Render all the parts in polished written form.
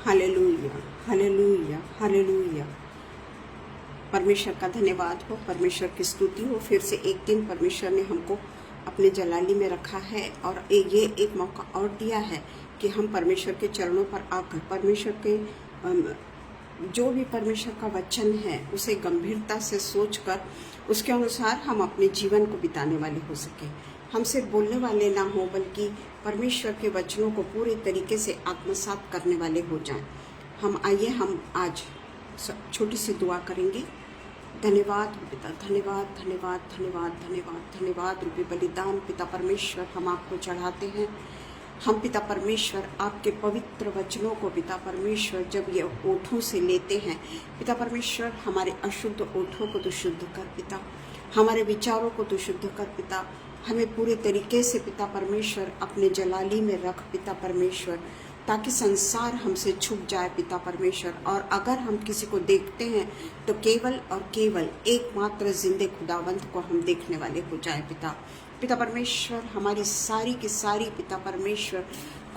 Hallelujah, hallelujah, hallelujah. परमेश्वर का धन्यवाद हो, परमेश्वर की स्तुति हो। फिर से एक दिन परमेश्वर ने हमको अपने जलाली में रखा है और ये एक मौका और दिया है कि हम परमेश्वर के चरणों पर आकर परमेश्वर के जो भी परमेश्वर का वचन है उसे गंभीरता से सोचकर उसके अनुसार हम अपने जीवन को बिताने वाले हो सके। हम सिर्फ बोलने वाले ना हो बल्कि परमेश्वर के वचनों को पूरे तरीके से आत्मसात करने वाले हो जाएं। हम आज छोटी सी दुआ करेंगे। धन्यवाद पिता, धन्यवाद धन्यवाद धन्यवाद धन्यवाद धन्यवाद रूपी बलिदान पिता परमेश्वर हम आपको चढ़ाते हैं। हम पिता परमेश्वर आपके पवित्र वचनों को पिता परमेश्वर जब ये ओठों से लेते हैं पिता परमेश्वर, हमारे अशुद्ध ओठों को तो शुद्ध कर पिता, हमारे विचारों को तो शुद्ध कर पिता, हमें पूरे तरीके से पिता परमेश्वर अपने जलाली में रख पिता परमेश्वर, ताकि संसार हमसे छुप जाए पिता परमेश्वर। और अगर हम किसी को देखते हैं तो केवल और केवल एकमात्र जिंदे खुदावंत को हम देखने वाले हो जाए पिता। पिता परमेश्वर, हमारी सारी की सारी पिता परमेश्वर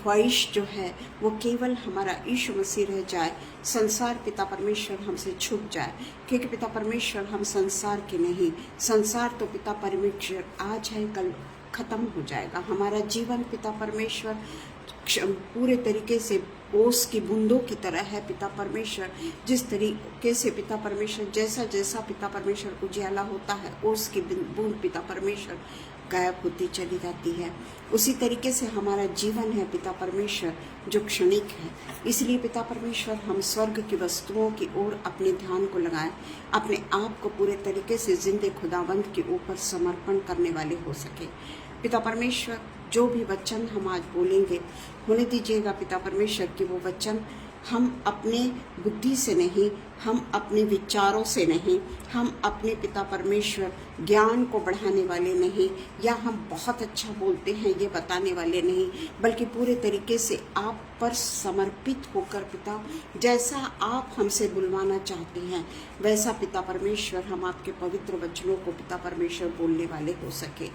ख्वाहिश जो है वो केवल हमारा यीशु मसीह रह जाए, संसार पिता परमेश्वर हमसे छुप जाए। क्योंकि पिता परमेश्वर हम संसार के नहीं, संसार तो पिता परमेश्वर आज है कल खत्म हो जाएगा। हमारा जीवन पिता परमेश्वर पूरे तरीके से ओस की बूंदों की तरह है पिता परमेश्वर। जिस तरीके से पिता परमेश्वर जैसा जैसा पिता परमेश्वर उजियाला होता है ओस की बूंद पिता परमेश्वर गायब होती चली जाती है, उसी तरीके से हमारा जीवन है पिता परमेश्वर जो क्षणिक है। इसलिए पिता परमेश्वर हम स्वर्ग की वस्तुओं की ओर अपने ध्यान को लगाएं, अपने आप को पूरे तरीके से जिंदे खुदावंत के ऊपर समर्पण करने वाले हो सके। पिता परमेश्वर, जो भी वचन हम आज बोलेंगे होने दीजिएगा पिता परमेश्वर कि वो वचन हम अपने बुद्धि से नहीं, हम अपने विचारों से नहीं, हम अपने पिता परमेश्वर ज्ञान को बढ़ाने वाले नहीं, या हम बहुत अच्छा बोलते हैं ये बताने वाले नहीं, बल्कि पूरे तरीके से आप पर समर्पित होकर पिता जैसा आप हमसे बुलवाना चाहते हैं वैसा पिता परमेश्वर हम आपके पवित्र वचनों को पिता परमेश्वर बोलने वाले हो सके।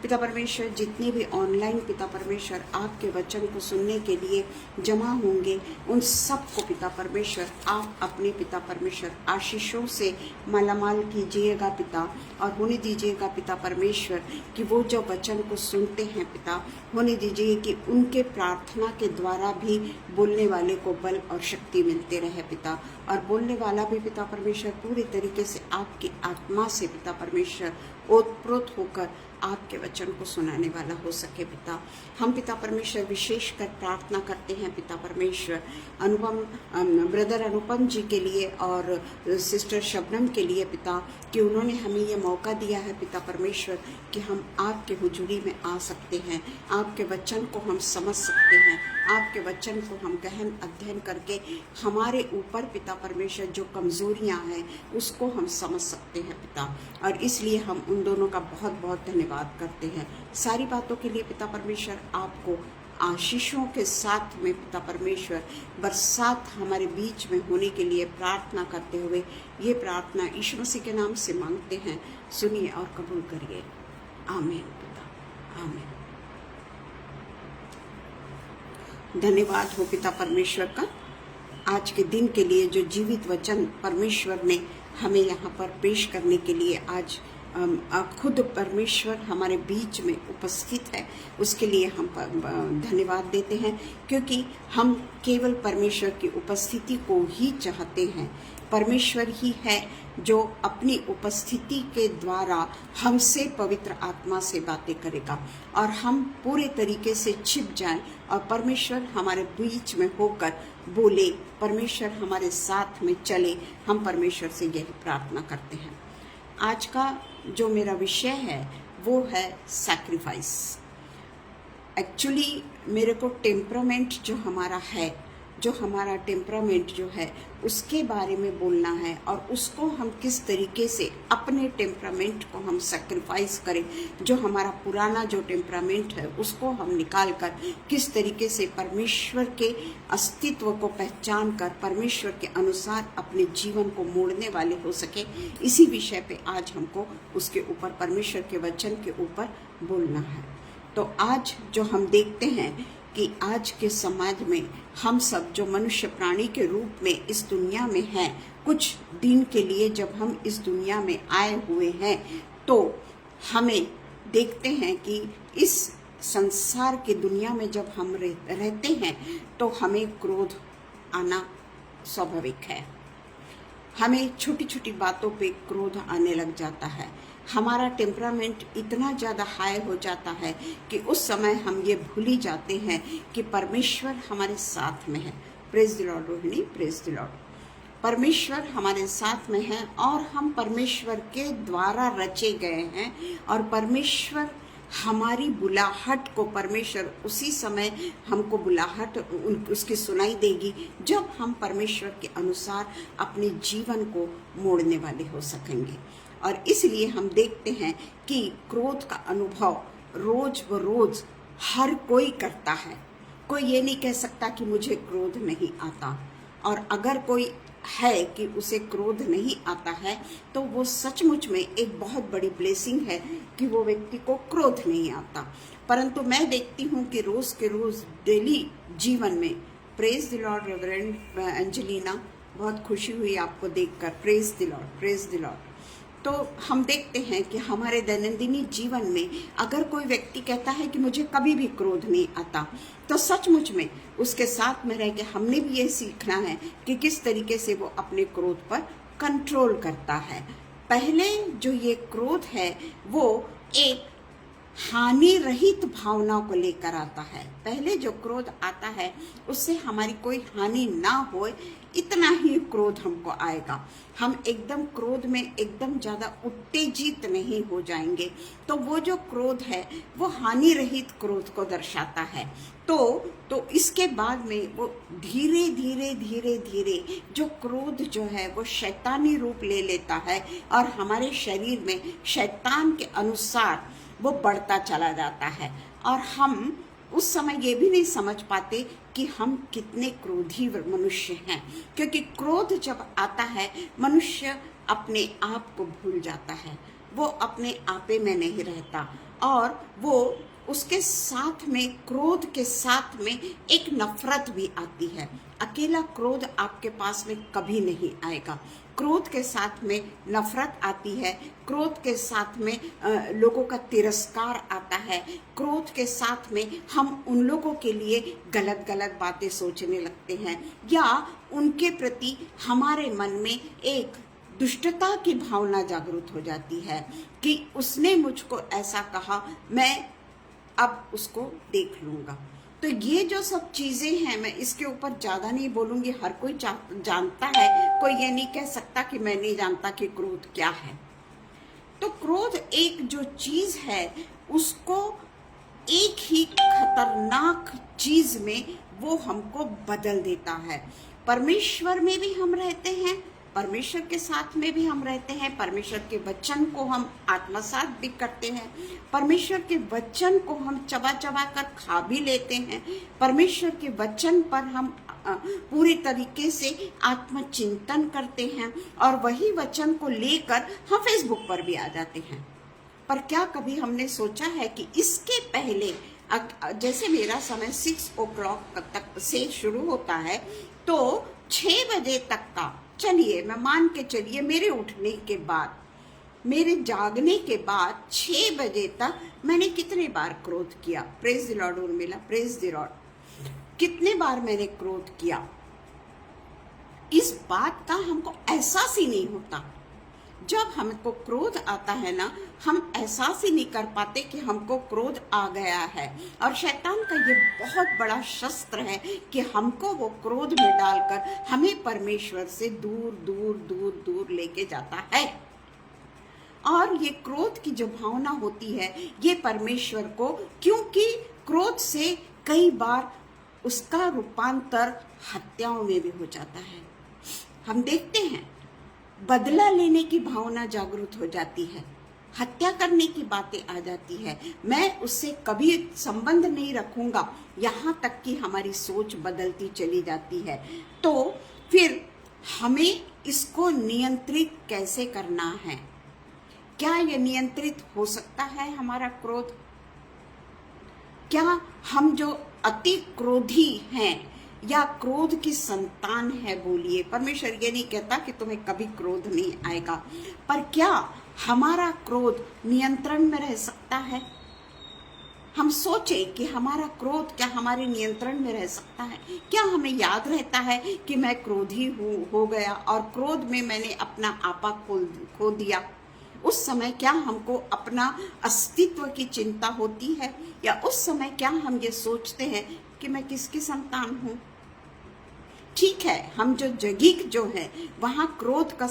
पिता परमेश्वर, जितने भी ऑनलाइन पिता परमेश्वर आपके वचन को सुनने के लिए जमा होंगे उन सबको पिता परमेश्वर आप अपने पिता परमेश्वर आशीषों से मालामाल कीजिएगा पिता, और होने दीजिएगा पिता परमेश्वर कि वो जो वचन को सुनते हैं पिता, होने दीजिए कि उनके प्रार्थना के द्वारा भी बोलने वाले को बल और शक्ति मिलते रहे पिता, और बोलने वाला भी पिता परमेश्वर पूरी तरीके से आपकी आत्मा से पिता परमेश्वर ओतप्रोत होकर आपके वचन को सुनाने वाला हो सके पिता। हम पिता परमेश्वर विशेष कर प्रार्थना करते हैं पिता परमेश्वर ब्रदर अनुपम जी के लिए और सिस्टर शबनम के लिए पिता, कि उन्होंने हमें ये मौका दिया है पिता परमेश्वर कि हम आपके हुजूरी में आ सकते हैं, आपके वचन को हम समझ सकते हैं, आपके वचन को हम गहन अध्ययन करके हमारे ऊपर पिता परमेश्वर जो कमजोरियां हैं उसको हम समझ सकते हैं पिता। और इसलिए हम उन दोनों का बहुत बहुत धन्यवाद करते हैं। सारी बातों के लिए पिता परमेश्वर आपको आशीषों के साथ में पिता परमेश्वर बरसात हमारे बीच में होने के लिए प्रार्थना करते हुए ये प्रार्थना यीशु मसीह के नाम से मांगते हैं। सुनिए और कबूल करिए। आमीन पिता, आमीन। धन्यवाद हो पिता परमेश्वर का आज के दिन के लिए जो जीवित वचन परमेश्वर ने हमें यहाँ पर पेश करने के लिए आज खुद परमेश्वर हमारे बीच में उपस्थित है, उसके लिए हम धन्यवाद देते हैं। क्योंकि हम केवल परमेश्वर की उपस्थिति को ही चाहते हैं। परमेश्वर ही है जो अपनी उपस्थिति के द्वारा हमसे पवित्र आत्मा से बातें करेगा और हम पूरे तरीके से छिप जाएं और परमेश्वर हमारे बीच में होकर बोले, परमेश्वर हमारे साथ में चले। हम परमेश्वर से यही प्रार्थना करते हैं। आज का जो मेरा विषय है वो है सैक्रिफाइस। एक्चुअली मेरे को टेम्परामेंट जो हमारा है, जो हमारा टेम्परामेंट जो है उसके बारे में बोलना है और उसको हम किस तरीके से अपने टेम्परामेंट को हम सैक्रिफाइस करें। जो हमारा पुराना जो टेम्परामेंट है उसको हम निकाल कर किस तरीके से परमेश्वर के अस्तित्व को पहचान कर परमेश्वर के अनुसार अपने जीवन को मोड़ने वाले हो सके, इसी विषय पे आज हमको उसके ऊपर परमेश्वर के वचन के ऊपर बोलना है। तो आज जो हम देखते हैं कि आज के समाज में हम सब जो मनुष्य प्राणी के रूप में इस दुनिया में हैं, कुछ दिन के लिए जब हम इस दुनिया में आए हुए हैं, तो हमें देखते हैं कि इस संसार की दुनिया में जब हम रहते हैं तो हमें क्रोध आना स्वाभाविक है। हमें छोटी छोटी बातों पे क्रोध आने लग जाता है। हमारा टेम्परामेंट इतना ज़्यादा हाई हो जाता है कि उस समय हम ये भूल ही जाते हैं कि परमेश्वर हमारे साथ में है। Praise the Lord Rohini, praise the Lord. परमेश्वर हमारे साथ में है और हम परमेश्वर के द्वारा रचे गए हैं, और परमेश्वर हमारी बुलाहट को, परमेश्वर उसी समय हमको बुलाहट उसकी सुनाई देगी जब हम परमेश्वर के अनुसार अपने जीवन को मोड़ने वाले हो सकेंगे। और इसलिए हम देखते हैं कि क्रोध का अनुभव रोज व रोज हर कोई करता है। कोई ये नहीं कह सकता कि मुझे क्रोध नहीं आता, और अगर कोई है कि उसे क्रोध नहीं आता है तो वो सचमुच में एक बहुत बड़ी ब्लेसिंग है कि वो व्यक्ति को क्रोध नहीं आता। परंतु मैं देखती हूँ कि रोज के रोज डेली जीवन में, praise the Lord reverend Angelina, बहुत खुशी हुई आपको देखकर, praise the Lord, praise the Lord. तो हम देखते हैं कि हमारे दैनंदिनी जीवन में अगर कोई व्यक्ति कहता है कि मुझे कभी भी क्रोध नहीं आता, तो सचमुच में उसके साथ में रह के हमने भी ये सीखना है कि किस तरीके से वो अपने क्रोध पर कंट्रोल करता है। पहले जो ये क्रोध है वो एक हानि रहित भावना को लेकर आता है। पहले जो क्रोध आता है उससे हमारी कोई हानि ना हो, इतना ही क्रोध हमको आएगा। हम एकदम क्रोध में एकदम ज़्यादा उत्तेजित नहीं हो जाएंगे। तो वो जो क्रोध है वो हानि रहित क्रोध को दर्शाता है। तो इसके बाद में वो धीरे धीरे धीरे धीरे जो क्रोध जो है वो शैतानी रूप ले लेता है, और हमारे शरीर में शैतान के अनुसार वो बढ़ता चला जाता है। और हम उस समय ये भी नहीं समझ पाते कि हम कितने क्रोधी मनुष्य हैं, क्योंकि क्रोध जब आता है मनुष्य अपने आप को भूल जाता है, वो अपने आपे में नहीं रहता, और वो उसके साथ में, क्रोध के साथ में एक नफरत भी आती है। अकेला क्रोध आपके पास में कभी नहीं आएगा। क्रोध के साथ में नफरत आती है, क्रोध के साथ में लोगों का तिरस्कार आता है, क्रोध के साथ में हम उन लोगों के लिए गलत गलत बातें सोचने लगते हैं, या उनके प्रति हमारे मन में एक दुष्टता की भावना जागृत हो जाती है कि उसने मुझको ऐसा कहा, मैं अब उसको देख लूँगा। तो ये जो सब चीज़ें हैं, मैं इसके ऊपर ज़्यादा नहीं बोलूँगी, हर कोई जानता है, कोई ये नहीं कह सकता कि मैं नहीं जानता कि क्रोध क्या है। तो क्रोध एक जो चीज़ है उसको एक ही खतरनाक चीज़ में वो हमको बदल देता है। परमेश्वर में भी हम रहते हैं, परमेश्वर के साथ में भी हम रहते हैं, परमेश्वर के वचन को हम आत्मसात भी करते हैं, परमेश्वर के वचन को हम चबा चबा कर खा भी लेते हैं, परमेश्वर के वचन पर हम पूरी तरीके से आत्मचिंतन करते हैं, और वही वचन को लेकर हम फेसबुक पर भी आ जाते हैं। पर क्या कभी हमने सोचा है कि इसके पहले, जैसे मेरा समय 6 o'clock तक से शुरू होता है, तो 6 बजे तक का, चलिए मैं मान के चलिए मेरे उठने के बाद, मेरे जागने के बाद 6 बजे तक मैंने कितने बार क्रोध किया। Praise the Lord Urmila, praise the Lord. कितने बार मैंने क्रोध किया, इस बात का हमको एहसास ही नहीं होता। जब हमको क्रोध आता है ना, हम एहसास ही नहीं कर पाते कि हमको क्रोध आ गया है। और शैतान का ये बहुत बड़ा शस्त्र है कि हमको वो क्रोध में डालकर हमें परमेश्वर से दूर दूर दूर दूर लेके जाता है। और ये क्रोध की जो भावना होती है ये परमेश्वर को, क्योंकि क्रोध से कई बार उसका रूपांतर हत्याओं में भी हो जाता है। हम देखते हैं बदला लेने की भावना जागृत हो जाती है, हत्या करने की बातें आ जाती है, मैं उससे कभी संबंध नहीं रखूंगा, यहाँ तक कि हमारी सोच बदलती चली जाती है। तो फिर हमें इसको नियंत्रित कैसे करना है? क्या ये नियंत्रित हो सकता है हमारा क्रोध? क्या हम जो अति क्रोधी हैं या क्रोध की संतान है बोलिए। परमेश्वर ये नहीं कहता कि तुम्हें कभी क्रोध नहीं आएगा, पर क्या हमारा क्रोध नियंत्रण में रह सकता है? हम सोचें कि हमारा क्रोध क्या हमारे नियंत्रण में रह सकता है? क्या हमें याद रहता है कि मैं क्रोधी हो गया और क्रोध में मैंने अपना आपा खो दिया? उस समय क्या हमको अपना अस्तित्व की चिंता होती है, या उस समय क्या हम ये सोचते हैं कि मैं किसकी संतान हूँ? ठीक है, हम जो जगीक जो है वहाँ क्रोध का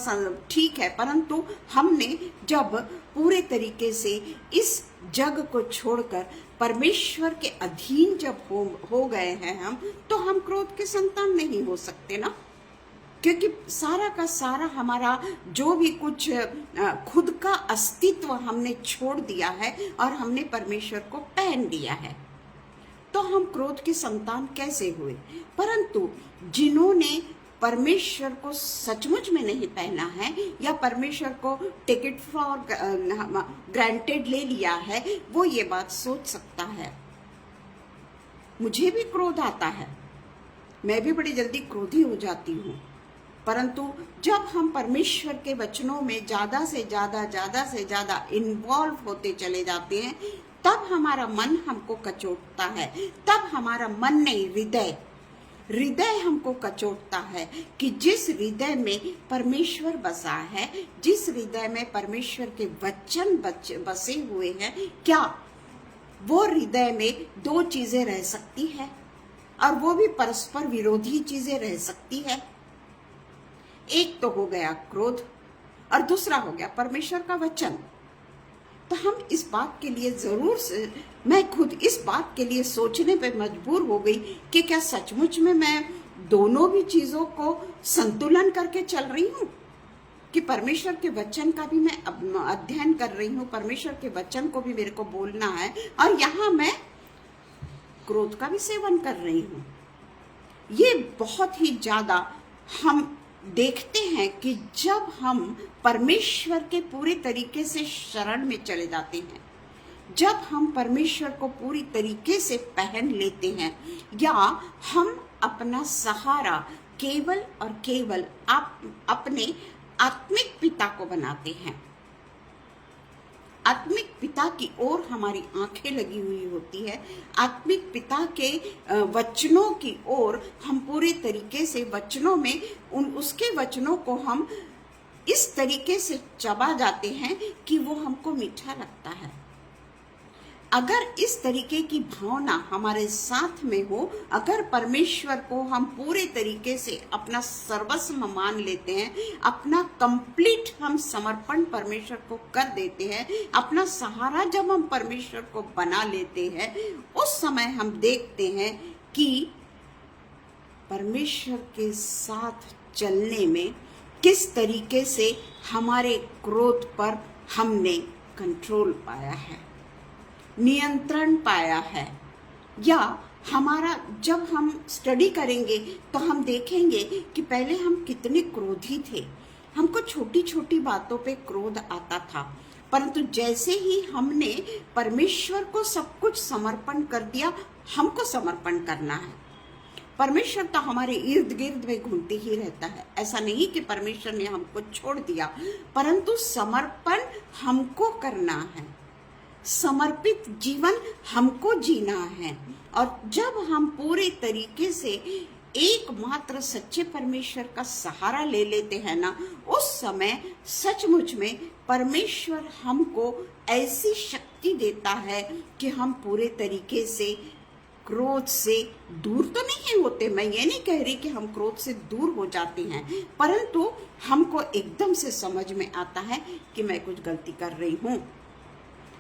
ठीक है, परंतु हमने जब पूरे तरीके से इस जग को छोड़कर परमेश्वर के अधीन जब हो गए हैं तो हम क्रोध के संतान नहीं हो सकते ना, क्योंकि सारा का सारा हमारा जो भी कुछ खुद का अस्तित्व हमने छोड़ दिया है और हमने परमेश्वर को पहन लिया है। तो हम क्रोध की संतान कैसे हुए? परंतु जिन्होंने परमेश्वर को सचमुच में नहीं पहना है या परमेश्वर को टेक इट फॉर ग्रांटेड ले लिया है, वो ये बात सोच सकता है। मुझे भी क्रोध आता है, मैं भी बड़ी जल्दी क्रोधी हो जाती हूँ, परंतु जब हम परमेश्वर के वचनों में ज्यादा से ज्यादा इन्वॉल्व होते चले जाते हैं, तब हमारा मन हमको कचोटता है, तब हमारा मन नहीं हृदय हमको कचोटता है कि जिस हृदय में परमेश्वर बसा है, जिस हृदय में परमेश्वर के वचन बसे हुए हैं, क्या वो हृदय में दो चीजें रह सकती है? और वो भी परस्पर विरोधी चीजें रह सकती है। एक तो हो गया क्रोध और दूसरा हो गया परमेश्वर का वचन। तो हम इस बात के लिए मैं खुद इस बात के लिए सोचने पे मजबूर हो गई कि क्या सचमुच में मैं दोनों भी चीजों को संतुलन करके चल रही हूँ, कि परमेश्वर के वचन का भी मैं अध्ययन कर रही हूँ, परमेश्वर के वचन को भी मेरे को बोलना है, और यहाँ मैं क्रोध का भी सेवन कर रही हूँ। ये बहुत ही ज्यादा हम देखते हैं कि जब हम परमेश्वर के पूरे तरीके से शरण में चले जाते हैं, जब हम परमेश्वर को पूरी तरीके से पहन लेते हैं, या हम अपना सहारा केवल और केवल अपने आत्मिक पिता को बनाते हैं, आत्मिक पिता की ओर हमारी आंखें लगी हुई होती है, आत्मिक पिता के वचनों की ओर हम पूरे तरीके से वचनों में उसके वचनों को हम इस तरीके से चबा जाते हैं कि वो हमको मीठा लगता है। अगर इस तरीके की भावना हमारे साथ में हो, अगर परमेश्वर को हम पूरे तरीके से अपना सर्वस्व मान लेते हैं, अपना कंप्लीट हम समर्पण परमेश्वर को कर देते हैं, अपना सहारा जब हम परमेश्वर को बना लेते हैं, उस समय हम देखते हैं कि परमेश्वर के साथ चलने में किस तरीके से हमारे क्रोध पर हमने कंट्रोल पाया है, नियंत्रण पाया है। या हमारा जब हम स्टडी करेंगे तो हम देखेंगे कि पहले हम कितने क्रोधी थे, हमको छोटी छोटी बातों पे क्रोध आता था, परंतु जैसे ही हमने परमेश्वर को सब कुछ समर्पण कर दिया, हमको समर्पण करना है। परमेश्वर तो हमारे इर्द गिर्द में घूमते ही रहता है, ऐसा नहीं कि परमेश्वर ने हमको छोड़ दिया, परंतु समर्पण हमको करना है, समर्पित जीवन हमको जीना है। और जब हम पूरे तरीके से एकमात्र सच्चे परमेश्वर का सहारा ले लेते हैं ना, उस समय सचमुच में परमेश्वर हमको ऐसी शक्ति देता है कि हम पूरे तरीके से क्रोध से दूर तो नहीं होते। मैं ये नहीं कह रही कि हम क्रोध से दूर हो जाते हैं, परंतु हमको एकदम से समझ में आता है कि मैं कुछ गलती कर रही हूँ।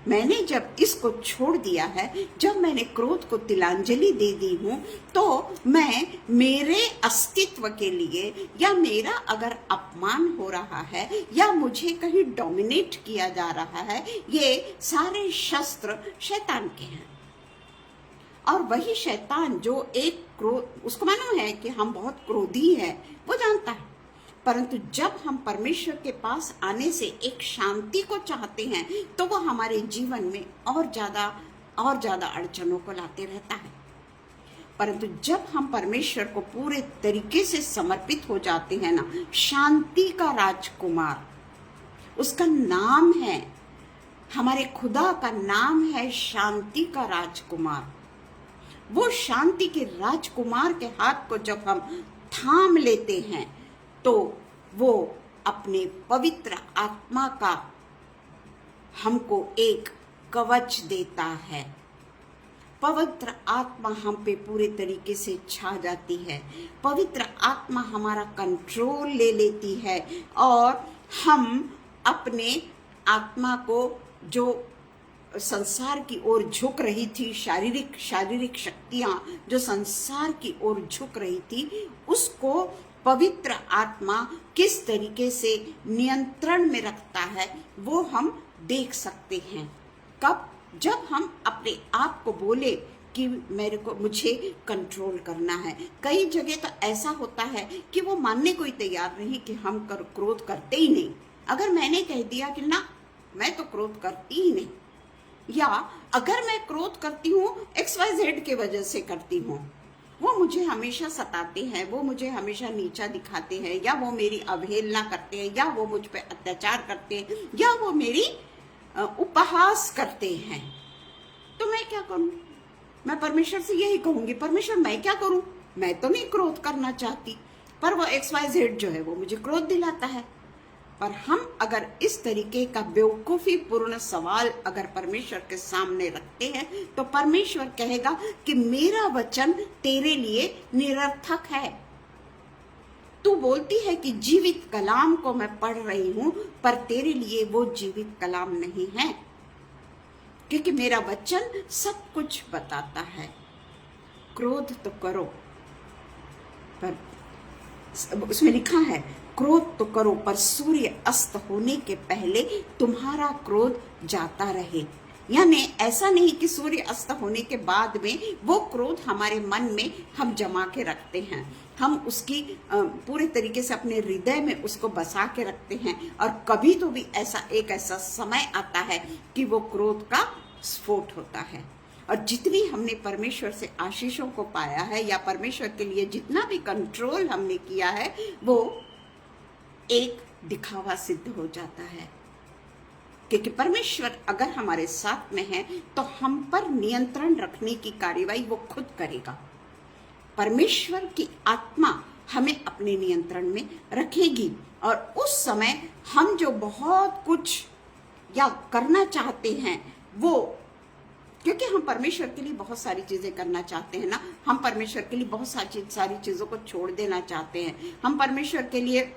मैंने जब इसको छोड़ दिया है, जब मैंने क्रोध को तिलांजलि दे दी हूँ, तो मैं मेरे अस्तित्व के लिए, या मेरा अगर अपमान हो रहा है या मुझे कहीं डोमिनेट किया जा रहा है, ये सारे शस्त्र शैतान के हैं। और वही शैतान जो एक क्रोध, उसको मालूम है कि हम बहुत क्रोधी हैं, वो जानता है, परंतु जब हम परमेश्वर के पास आने से एक शांति को चाहते हैं, तो वो हमारे जीवन में और ज्यादा अड़चनों को लाते रहता है। परंतु जब हम परमेश्वर को पूरे तरीके से समर्पित हो जाते हैं ना, शांति का राजकुमार उसका नाम है, हमारे खुदा का नाम है शांति का राजकुमार। वो शांति के राजकुमार के हाथ को जब हम थाम लेते हैं तो वो अपने पवित्र आत्मा का हमको एक कवच देता है। पवित्र आत्मा हम पे पूरे तरीके से छा जाती है। पवित्र आत्मा हमारा कंट्रोल ले लेती है और हम अपने आत्मा को जो संसार की ओर झुक रही थी, शारीरिक शक्तियां जो संसार की ओर झुक रही थी, उसको पवित्र आत्मा किस तरीके से नियंत्रण में रखता है वो हम देख सकते हैं। कब? जब हम अपने आप को बोले कि मुझे कंट्रोल करना है। कई जगह तो ऐसा होता है कि वो मानने को ही तैयार नहीं कि हम क्रोध करते ही नहीं। अगर मैंने कह दिया कि ना मैं तो क्रोध करती ही नहीं, या अगर मैं क्रोध करती हूँ XYZ की वजह से करती हूँ, वो मुझे हमेशा सताते हैं, वो मुझे हमेशा नीचा दिखाते हैं, या वो मेरी अवहेलना करते हैं, या वो मुझ पे अत्याचार करते हैं, या वो मेरी उपहास करते हैं, तो मैं क्या करूं? मैं परमेश्वर से यही कहूंगी, परमेश्वर मैं क्या करूं? मैं तो नहीं क्रोध करना चाहती, पर वो XYZ जो है वो मुझे क्रोध दिलाता है। पर हम अगर इस तरीके का बेवकूफी पूर्ण सवाल अगर परमेश्वर के सामने रखते हैं तो परमेश्वर कहेगा कि मेरा वचन तेरे लिए निरर्थक है। तू बोलती है कि जीवित कलाम को मैं पढ़ रही हूं, पर तेरे लिए वो जीवित कलाम नहीं है, क्योंकि मेरा वचन सब कुछ बताता है। क्रोध तो करो, पर उसमें लिखा है क्रोध तो करो पर सूर्य अस्त होने के पहले तुम्हारा क्रोध जाता रहे। यानी ऐसा नहीं कि सूर्य अस्त होने के बाद में वो क्रोध हमारे मन में हम जमा के रखते हैं, हम उसकी पूरे तरीके से अपने हृदय में उसको बसा के रखते हैं, और कभी तो भी ऐसा समय आता है कि वो क्रोध का स्फोट होता है। और जितनी हमने परमेश्वर से आशीषों को पाया है या परमेश्वर के लिए जितना भी कंट्रोल हमने किया है, वो एक दिखावा सिद्ध हो जाता है। क्योंकि परमेश्वर अगर हमारे साथ में है तो हम पर नियंत्रण रखने की कार्यवाही वो खुद करेगा। परमेश्वर की आत्मा हमें अपने नियंत्रण में रखेगी, और उस समय हम जो बहुत कुछ या करना चाहते हैं वो, क्योंकि हम परमेश्वर के लिए बहुत सारी चीजें करना चाहते हैं ना, हम परमेश्वर के लिए बहुत सारी चीजों को छोड़ देना चाहते हैं, हम परमेश्वर के लिए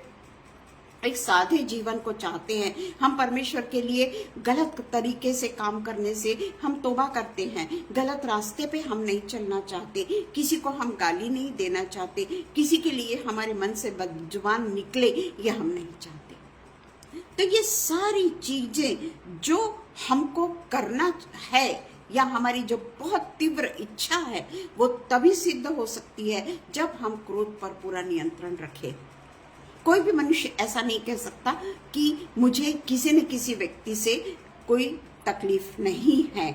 एक सादे जीवन को चाहते हैं, हम परमेश्वर के लिए गलत तरीके से काम करने से हम तौबा करते हैं, गलत रास्ते पे हम नहीं चलना चाहते, किसी को हम गाली नहीं देना चाहते, किसी के लिए हमारे मन से बदजुबान निकले ये हम नहीं चाहते। तो ये सारी चीजें जो हमको करना है या हमारी जो बहुत तीव्र इच्छा है वो तभी सिद्ध हो सकती है जब हम क्रोध पर पूरा नियंत्रण रखें। कोई भी मनुष्य ऐसा नहीं कह सकता कि मुझे किसी न किसी व्यक्ति से कोई तकलीफ नहीं है।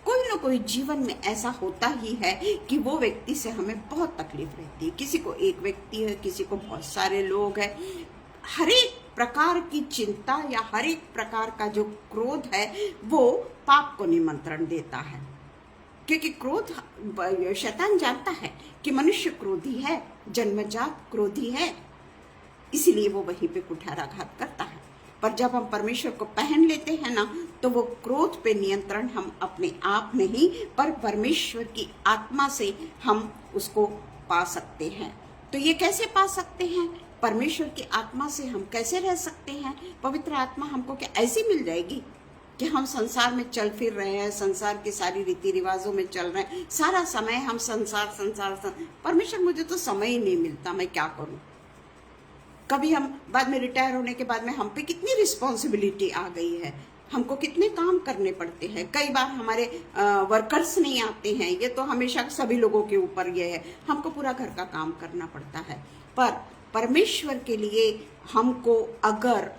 कोई ना कोई जीवन में ऐसा होता ही है कि वो व्यक्ति से हमें बहुत तकलीफ रहती है। किसी को एक व्यक्ति है, किसी को बहुत सारे लोग हैं। हर एक प्रकार की चिंता या हर एक प्रकार का जो क्रोध है वो पाप को निमंत्रण देता है, क्योंकि क्रोध शैतान जानता है कि मनुष्य क्रोधी है, जन्मजात क्रोधी है, इसीलिए वो वहीं पे कुठाराघात करता है। पर जब हम परमेश्वर को पहन लेते हैं ना, तो वो क्रोध पे नियंत्रण हम अपने आप नहीं पर परमेश्वर की आत्मा से हम उसको पा सकते हैं। तो ये कैसे पा सकते हैं? परमेश्वर की आत्मा से हम कैसे रह सकते हैं? पवित्र आत्मा हमको क्या ऐसी मिल जाएगी कि हम संसार में चल फिर रहे हैं, संसार के सारी रीति रिवाजों में चल रहे हैं, सारा समय हम संसार। परमेश्वर मुझे तो समय ही नहीं मिलता, मैं क्या करूं? कभी हम बाद में रिटायर होने के बाद में हम पे कितनी रिस्पॉन्सिबिलिटी आ गई है, हमको कितने काम करने पड़ते हैं। कई बार हमारे वर्कर्स नहीं आते हैं, ये तो हमेशा सभी लोगों के ऊपर ये है, हमको पूरा घर का काम करना पड़ता है। पर परमेश्वर के लिए हमको अगर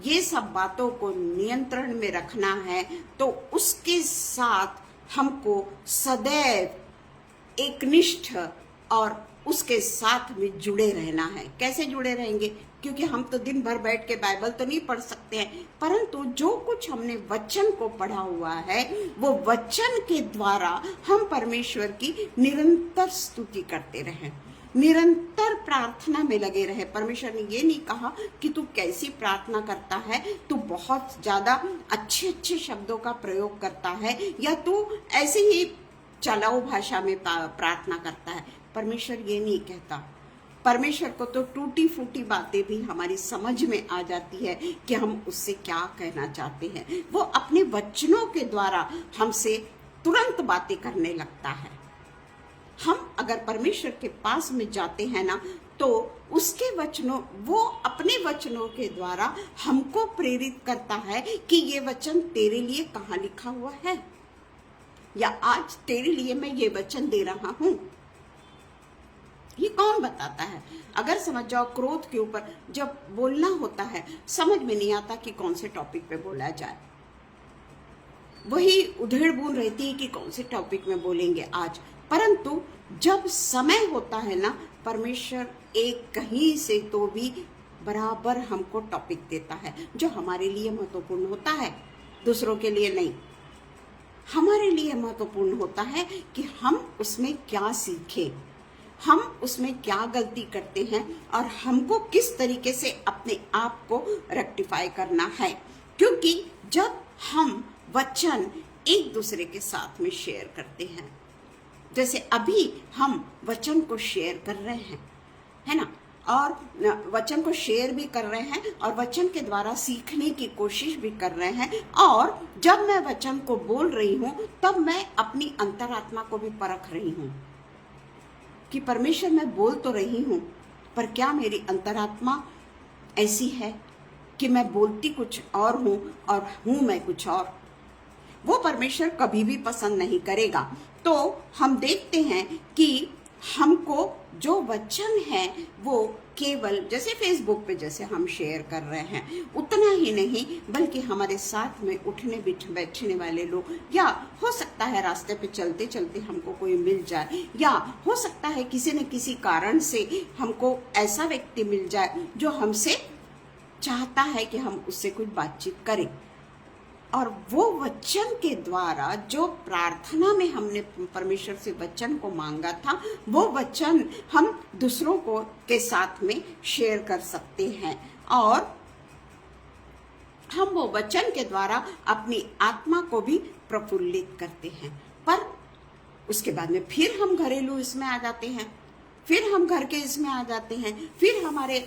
ये सब बातों को नियंत्रण में रखना है तो उसके साथ हमको सदैव एकनिष्ठ और उसके साथ में जुड़े रहना है। कैसे जुड़े रहेंगे? क्योंकि हम तो दिन भर बैठ के बाइबल तो नहीं पढ़ सकते हैं, परंतु जो कुछ हमने वचन को पढ़ा हुआ है वो वचन के द्वारा हम परमेश्वर की निरंतर स्तुति करते रहें, निरंतर प्रार्थना में लगे रहे। परमेश्वर ने ये नहीं कहा कि तू कैसी प्रार्थना करता है, तू बहुत ज्यादा अच्छे अच्छे शब्दों का प्रयोग करता है या तू ऐसे ही चलाऊ भाषा में प्रार्थना करता है। परमेश्वर ये नहीं कहता। परमेश्वर को तो टूटी फूटी बातें भी हमारी समझ में आ जाती है कि हम उससे क्या कहना चाहते हैं। वो अपने वचनों के द्वारा हमसे तुरंत बातें करने लगता है। हम अगर परमेश्वर के पास में जाते हैं ना, तो उसके वचनों, वो अपने वचनों के द्वारा हमको प्रेरित करता है कि ये वचन तेरे लिए कहाँ लिखा हुआ है, या आज तेरे लिए मैं ये वचन दे रहा हूं। ये कौन बताता है? अगर समझ जाओ, क्रोध के ऊपर जब बोलना होता है समझ में नहीं आता कि कौन से टॉपिक पे बोला जाए, वही उधेड़-बुन रहती है कि कौन से टॉपिक में बोलेंगे आज। परंतु जब समय होता है ना, परमेश्वर एक कहीं से तो भी बराबर हमको टॉपिक देता है जो हमारे लिए महत्वपूर्ण होता है, दूसरों के लिए नहीं। हमारे लिए महत्वपूर्ण होता है कि हम उसमें क्या सीखें, हम उसमें क्या गलती करते हैं और हमको किस तरीके से अपने आप को रेक्टिफाई करना है। क्योंकि जब हम वचन एक दूसरे के साथ में शेयर करते हैं, जैसे अभी हम वचन को शेयर कर रहे हैं, है ना, और वचन को शेयर भी कर रहे हैं और वचन के द्वारा सीखने की कोशिश भी कर रहे हैं। और जब मैं वचन को बोल रही हूं तब मैं अपनी अंतरात्मा को भी परख रही हूं कि परमेश्वर मैं बोल तो रही हूं, पर क्या मेरी अंतरात्मा ऐसी है कि मैं बोलती कुछ और हूं और हूं मैं कुछ और। वो परमेश्वर कभी भी पसंद नहीं करेगा। तो हम देखते हैं कि हमको जो वचन है वो केवल जैसे फेसबुक पे जैसे हम शेयर कर रहे हैं उतना ही नहीं, बल्कि हमारे साथ में उठने बैठने वाले लोग, या हो सकता है रास्ते पे चलते चलते हमको कोई मिल जाए, या हो सकता है किसी न किसी कारण से हमको ऐसा व्यक्ति मिल जाए जो हमसे चाहता है कि हम उससे कुछ बातचीत करें। और वो वचन के द्वारा जो प्रार्थना में हमने परमेश्वर से वचन को मांगा था, वो वचन हम दूसरों को के साथ में शेयर कर सकते हैं और हम वो वचन के द्वारा अपनी आत्मा को भी प्रफुल्लित करते हैं। पर उसके बाद में फिर हम घरेलू इसमें आ जाते हैं, फिर हम घर के इसमें आ जाते हैं, फिर हमारे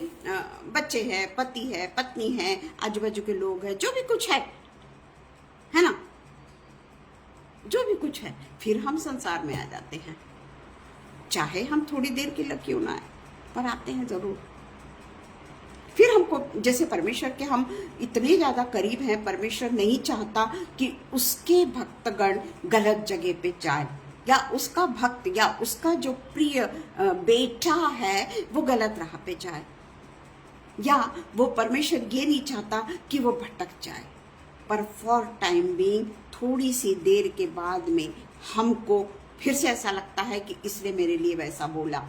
बच्चे हैं, पति है, पत्नी है, आजू बाजू के लोग हैं, जो भी कुछ है ना, जो भी कुछ है, फिर हम संसार में आ जाते हैं। चाहे हम थोड़ी देर के लिए क्यों ना आए, पर आते हैं जरूर। फिर हमको, जैसे परमेश्वर के हम इतने ज्यादा करीब हैं, परमेश्वर नहीं चाहता कि उसके भक्तगण गलत जगह पे जाए, या उसका भक्त या उसका जो प्रिय बेटा है वो गलत राह पे जाए, या वो परमेश्वर ये नहीं चाहता कि वो भटक जाए। पर फॉर टाइम बीइंग, थोड़ी सी देर के बाद में हमको फिर से ऐसा लगता है कि इसने मेरे लिए वैसा बोला।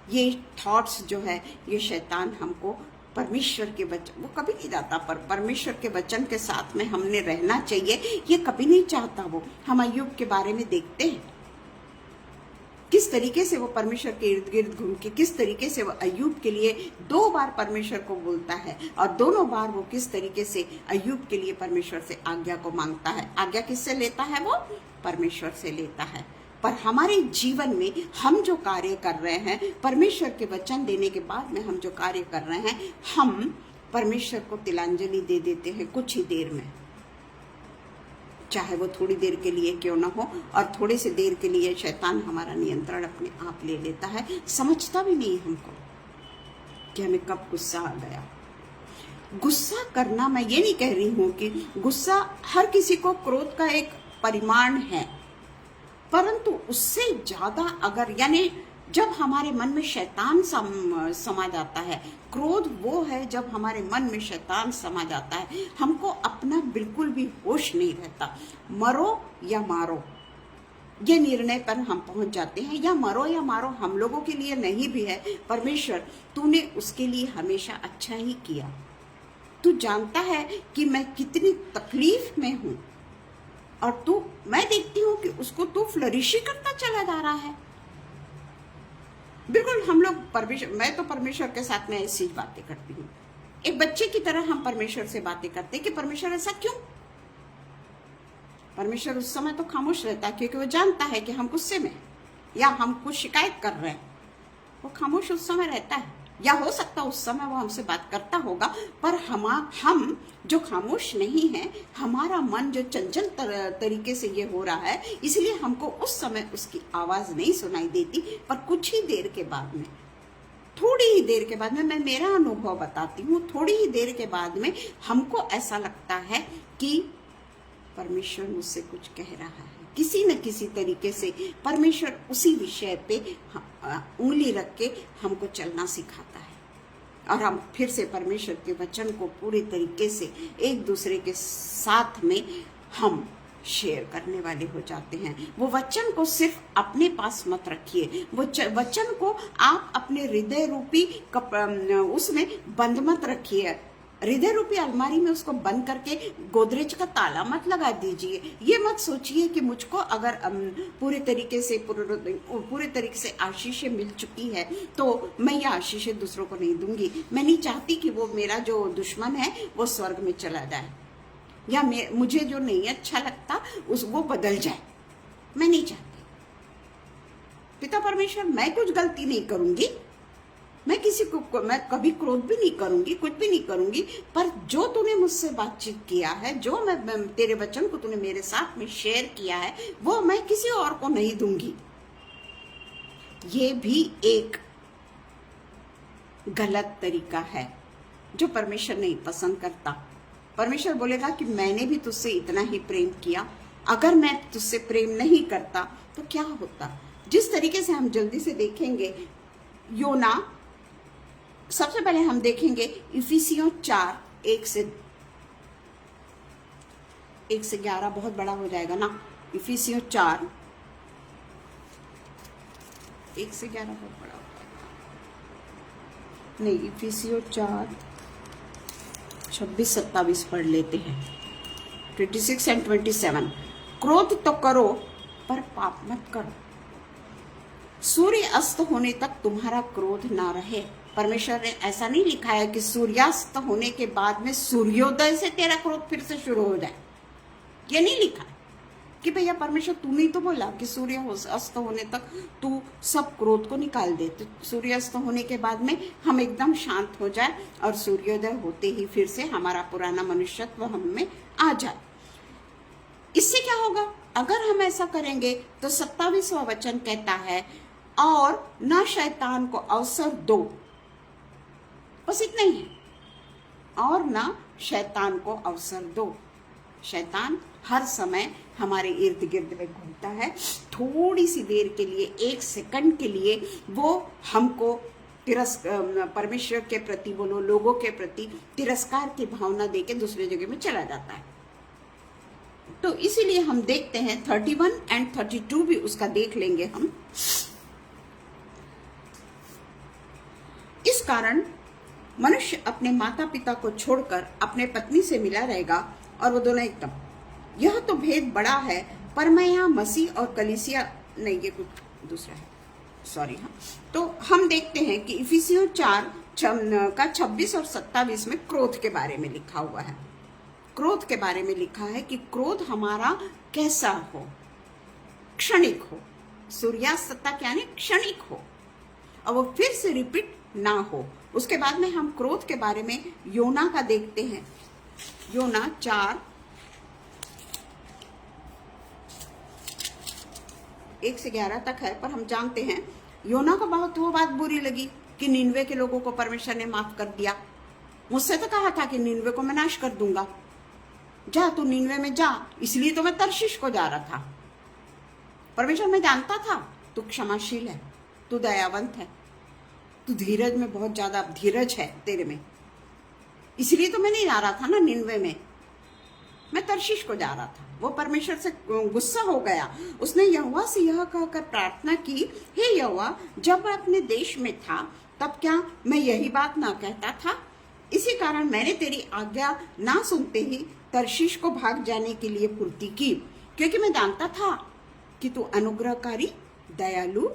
ये थॉट्स जो है, ये शैतान हमको परमेश्वर के वचन, वो कभी नहीं जाता, पर परमेश्वर के वचन के साथ में हमने रहना चाहिए, ये कभी नहीं चाहता। वो हम अय्यूब के बारे में देखते हैं किस तरीके से वो परमेश्वर के इर्द गिर्द घूम के, किस तरीके से वो अय्यूब के लिए 2 बार परमेश्वर को बोलता है, और दोनों बार वो किस तरीके से अय्यूब के लिए परमेश्वर से आज्ञा को मांगता है। आज्ञा किससे लेता है? वो परमेश्वर से लेता है। पर हमारे जीवन में हम जो कार्य कर रहे हैं, परमेश्वर के वचन देने के बाद में हम जो कार्य कर रहे हैं, हम परमेश्वर को तिलांजलि दे देते हैं कुछ ही देर में, चाहे वो थोड़ी देर के लिए क्यों ना हो। और थोड़ी सी देर के लिए शैतान हमारा नियंत्रण अपने आप ले लेता है, समझता भी नहीं हमको कि हमें कब गुस्सा आ गया। गुस्सा करना, मैं ये नहीं कह रही हूँ कि गुस्सा, हर किसी को क्रोध का एक परिमाण है, परंतु उससे ज्यादा अगर, यानी जब हमारे मन में शैतान समा जाता है, क्रोध वो है जब हमारे मन में शैतान समा जाता है, हमको अपना बिल्कुल भी होश नहीं रहता। मरो या मारो, ये निर्णय पर हम पहुंच जाते हैं, या मरो या मारो हम लोगों के लिए नहीं भी है, परमेश्वर तूने उसके लिए हमेशा अच्छा ही किया। तू जानता है कि मैं कितनी तकलीफ में हूं, और मैं देखती हूं कि उसको तू फ्लरिश करता चला जा रहा है। बिल्कुल हम लोग मैं तो परमेश्वर के साथ में ऐसी बातें करती हूँ, एक बच्चे की तरह हम परमेश्वर से बातें करते हैं कि परमेश्वर ऐसा क्यों। परमेश्वर उस समय तो खामोश रहता है, क्योंकि वो जानता है कि हम गुस्से में या हम कुछ शिकायत कर रहे हैं। वो खामोश उस समय रहता है, या हो सकता है उस समय वो हमसे बात करता होगा, पर हम जो खामोश नहीं है, हमारा मन जो चंचल तरीके से ये हो रहा है, इसलिए हमको उस समय उसकी आवाज नहीं सुनाई देती। पर कुछ ही देर के बाद में, थोड़ी ही देर के बाद में, मैं मेरा अनुभव बताती हूँ, थोड़ी ही देर के बाद में हमको ऐसा लगता है कि परमेश्वर मुझसे कुछ कह रहा है। किसी न किसी तरीके से परमेश्वर उसी विषय पे उंगली रख के हमको चलना सिखाता है, और हम फिर से परमेश्वर के वचन को पूरे तरीके से एक दूसरे के साथ में हम शेयर करने वाले हो जाते हैं। वो वचन को सिर्फ अपने पास मत रखिए, वो वचन को आप अपने हृदय रूपी उसमें बंद मत रखिए। हृदय रूपी अलमारी में उसको बंद करके गोदरेज का ताला मत लगा दीजिए। ये मत सोचिए कि मुझको अगर पूरे तरीके से आशीषें मिल चुकी है तो मैं ये आशीषें दूसरों को नहीं दूंगी। मैं नहीं चाहती कि वो मेरा जो दुश्मन है वो स्वर्ग में चला जाए, या मुझे जो नहीं अच्छा लगता वो बदल जाए। मैं नहीं चाहती। पिता परमेश्वर, मैं कुछ गलती नहीं करूंगी, मैं मैं कभी क्रोध भी नहीं करूंगी, कुछ भी नहीं करूंगी, पर जो तूने मुझसे बातचीत किया है, जो मैं तेरे वचन को तूने मेरे साथ में शेयर किया है, वो मैं किसी और को नहीं दूंगी। ये भी एक गलत तरीका है जो परमेश्वर नहीं पसंद करता। परमेश्वर बोलेगा कि मैंने भी तुझसे इतना ही प्रेम किया, अगर मैं तुझसे प्रेम नहीं करता तो क्या होता। जिस तरीके से हम जल्दी से देखेंगे योना, सबसे पहले हम देखेंगे इफिसियों 4 1 से 11, बहुत बड़ा हो जाएगा ना। इफिसियों 4 1 से 11 बहुत बड़ा हो जाएगा, नहीं इफिसियों 4 26-27 पढ़ लेते हैं, 26 एंड 27। क्रोध तो करो पर पाप मत करो, सूर्य अस्त होने तक तुम्हारा क्रोध ना रहे। परमेश्वर ने ऐसा नहीं लिखा है कि सूर्यास्त होने के बाद में सूर्योदय से तेरा क्रोध फिर से शुरू हो जाए। ये नहीं लिखा है कि भैया परमेश्वर तूने तो बोला कि सूर्य अस्त होने तक तू सब क्रोध को निकाल दे, तो सूर्यास्त होने के बाद में हम एकदम शांत हो जाए और सूर्योदय होते ही फिर से हमारा पुराना मनुष्यत्व हम में आ जाए। इससे क्या होगा अगर हम ऐसा करेंगे? तो 27वां वचन कहता है, और न शैतान को अवसर दो। बस इतना ही है, और ना शैतान को अवसर दो। शैतान हर समय हमारे इर्द गिर्द में घूमता है। थोड़ी सी देर के लिए, 1 सेकंड के लिए वो हमको परमेश्वर के प्रति बोलो, लोगों के प्रति तिरस्कार की भावना देके दूसरी जगह में चला जाता है। तो इसीलिए हम देखते हैं 31 एंड 32 भी उसका देख लेंगे हम। इस कारण मनुष्य अपने माता पिता को छोड़कर अपने पत्नी से मिला रहेगा और वो दोनों एकदम। यह तो भेद बड़ा है, पर मैं यहाँ मसीह और कलीसिया, नहीं ये कुछ दूसरा है, सॉरी। हाँ, तो हम देखते हैं कि इफिसियों 4 का 26 और 27 में क्रोध के बारे में लिखा हुआ है। क्रोध के बारे में लिखा है कि क्रोध हमारा कैसा हो, क्षणिक हो। सूर्यास्त तक यानी क्षणिक हो, और वो फिर से रिपीट ना हो। उसके बाद में हम क्रोध के बारे में योना का देखते हैं। योना 4 1 से 11 तक है, पर हम जानते हैं योना को बहुत वो बात बुरी लगी कि निनवे के लोगों को परमेश्वर ने माफ कर दिया। मुझसे तो कहा था कि निनवे को मैं नाश कर दूंगा, जा तू निनवे में जा, इसलिए तो मैं तर्शीश को जा रहा था। परमेश्वर मैं जानता था तू क्षमाशील है, तू दयावंत है, तू धीरज में बहुत ज्यादा धीरज है तेरे में, इसलिए तो मैं नहीं आ रहा था ना निनवे में। मैं तर्शीश को जा रहा था। वो परमेश्वर से गुस्सा हो गया। उसने यहोवा से यह कहकर प्रार्थना की, हे यहोवा, जब मैं अपने देश में था तब क्या मैं यही बात ना कहता था? इसी कारण मैंने तेरी आज्ञा ना सुनते ही तर्शीश को भाग जाने के लिए फुर्ती की, क्योंकि मैं जानता था कि तू अनुग्रहकारी, दयालु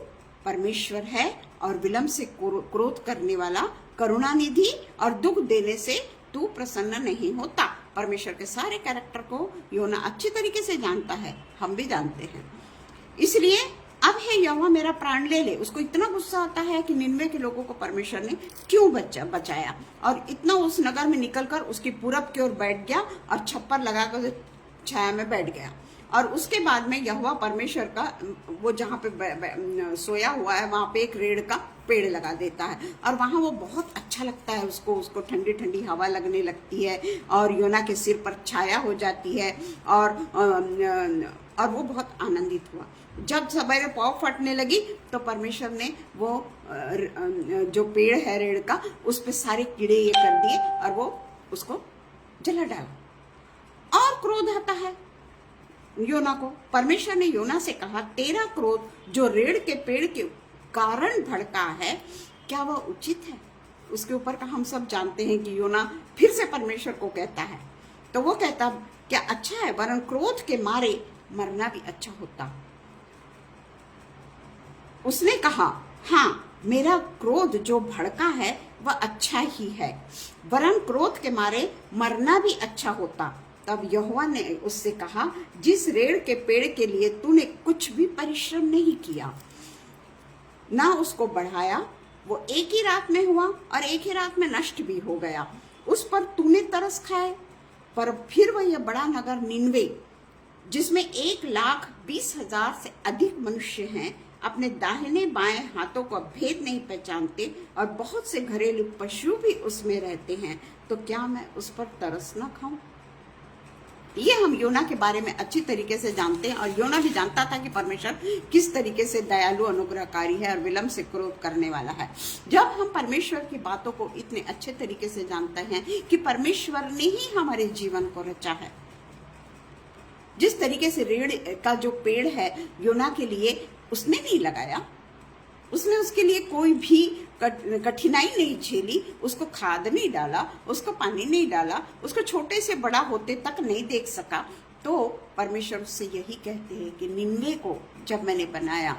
परमेश्वर है और विलंब से क्रोध करने वाला, करुणानिधि और दुख देने से तू प्रसन्न नहीं होता। परमेश्वर के सारे कैरेक्टर को योना अच्छी तरीके से जानता है, हम भी जानते हैं। इसलिए अब हे यहोवा मेरा प्राण ले ले। उसको इतना गुस्सा आता है कि निन्वे के लोगों को परमेश्वर ने क्यों बचाया, और इतना उस नगर में निकलकर उसकी पूरब की ओर बैठ गया और छप्पर लगाकर छाया में बैठ गया। और उसके बाद में यहोवा परमेश्वर का वो जहाँ पे सोया हुआ है वहां पे एक रेड़ का पेड़ लगा देता है, और वहां वो बहुत अच्छा लगता है उसको ठंडी ठंडी हवा लगने लगती है और योना के सिर पर छाया हो जाती है, और वो बहुत आनंदित हुआ। जब सवेरे पाँव फटने लगी तो परमेश्वर ने वो जो पेड़ है रेड़ का, उस पे सारे कीड़े ये कर दिए और वो उसको जला डाला। और क्रोध आता है योना को। परमेश्वर ने योना से कहा, तेरा क्रोध जो रेड़ के पेड़ के कारण भड़का है, क्या वह उचित है? उसके ऊपर का हम सब जानते हैं कि योना फिर से परमेश्वर को कहता है, तो वो कहता, क्या अच्छा है, वरन क्रोध के मारे मरना भी अच्छा होता। उसने कहा, हाँ, मेरा क्रोध जो भड़का है वह अच्छा ही है, वरन क्रोध के मारे मरना भी अच्छा होता। तब यहोवा ने उससे कहा, जिस रेड़ के पेड़ के लिए तूने कुछ भी परिश्रम नहीं किया, ना उसको बढ़ाया, वो एक ही रात में हुआ और एक ही रात में नष्ट भी हो गया। उस पर तूने तरस खाए। पर फिर वह यह बड़ा नगर निन्वे, जिसमें 1,20,000 से अधिक मनुष्य हैं, अपने दाहिने बाएं हाथों का भेद नहीं पहचानते और बहुत से घरेलू पशु भी उसमें रहते हैं, तो क्या मैं उस पर तरस न खाऊं? ये हम योना के बारे में अच्छी तरीके से जानते हैं, और योना भी जानता था कि परमेश्वर किस तरीके से दयालु, अनुग्रहकारी है और विलंब से क्रोध करने वाला है। जब हम परमेश्वर की बातों को इतने अच्छे तरीके से जानते हैं कि परमेश्वर ने ही हमारे जीवन को रचा है, जिस तरीके से रेड़ का जो पेड़ है योना के लिए उसने नहीं लगाया, उसने उसके लिए कोई भी कठिनाई नहीं झेली, उसको खाद नहीं डाला, उसको पानी नहीं डाला, उसको छोटे से बड़ा होते तक नहीं देख सका, तो परमेश्वर उससे यही कहते हैं कि निन्वे को जब मैंने बनाया,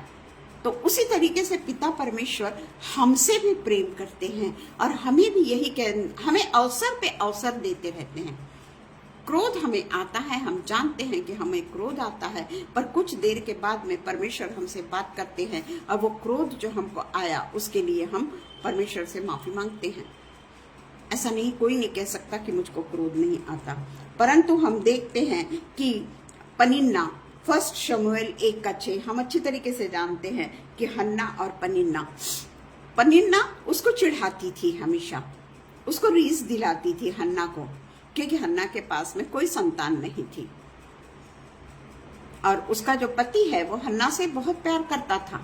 तो उसी तरीके से पिता परमेश्वर हमसे भी प्रेम करते हैं और हमें भी हमें अवसर पे अवसर देते रहते हैं। क्रोध हमें आता है, हम जानते हैं कि हमें क्रोध आता है, पर कुछ देर के बाद में परमेश्वर हमसे बात करते हैं और वो क्रोध जो हमको आया उसके लिए हम परमेश्वर से माफी मांगते हैं। ऐसा नहीं, कोई नहीं कह सकता कि मुझको क्रोध नहीं आता, परंतु हम देखते हैं कि पनिन्ना 1 शमूएल 1:6 हम अच्छी तरीके से जानते हैं कि हन्ना और पनिन्ना उसको चिढ़ाती थी, हमेशा उसको रीस दिलाती थी हन्ना को, क्योंकि हन्ना के पास में कोई संतान नहीं थी और उसका जो पति है वो हन्ना से बहुत प्यार करता था।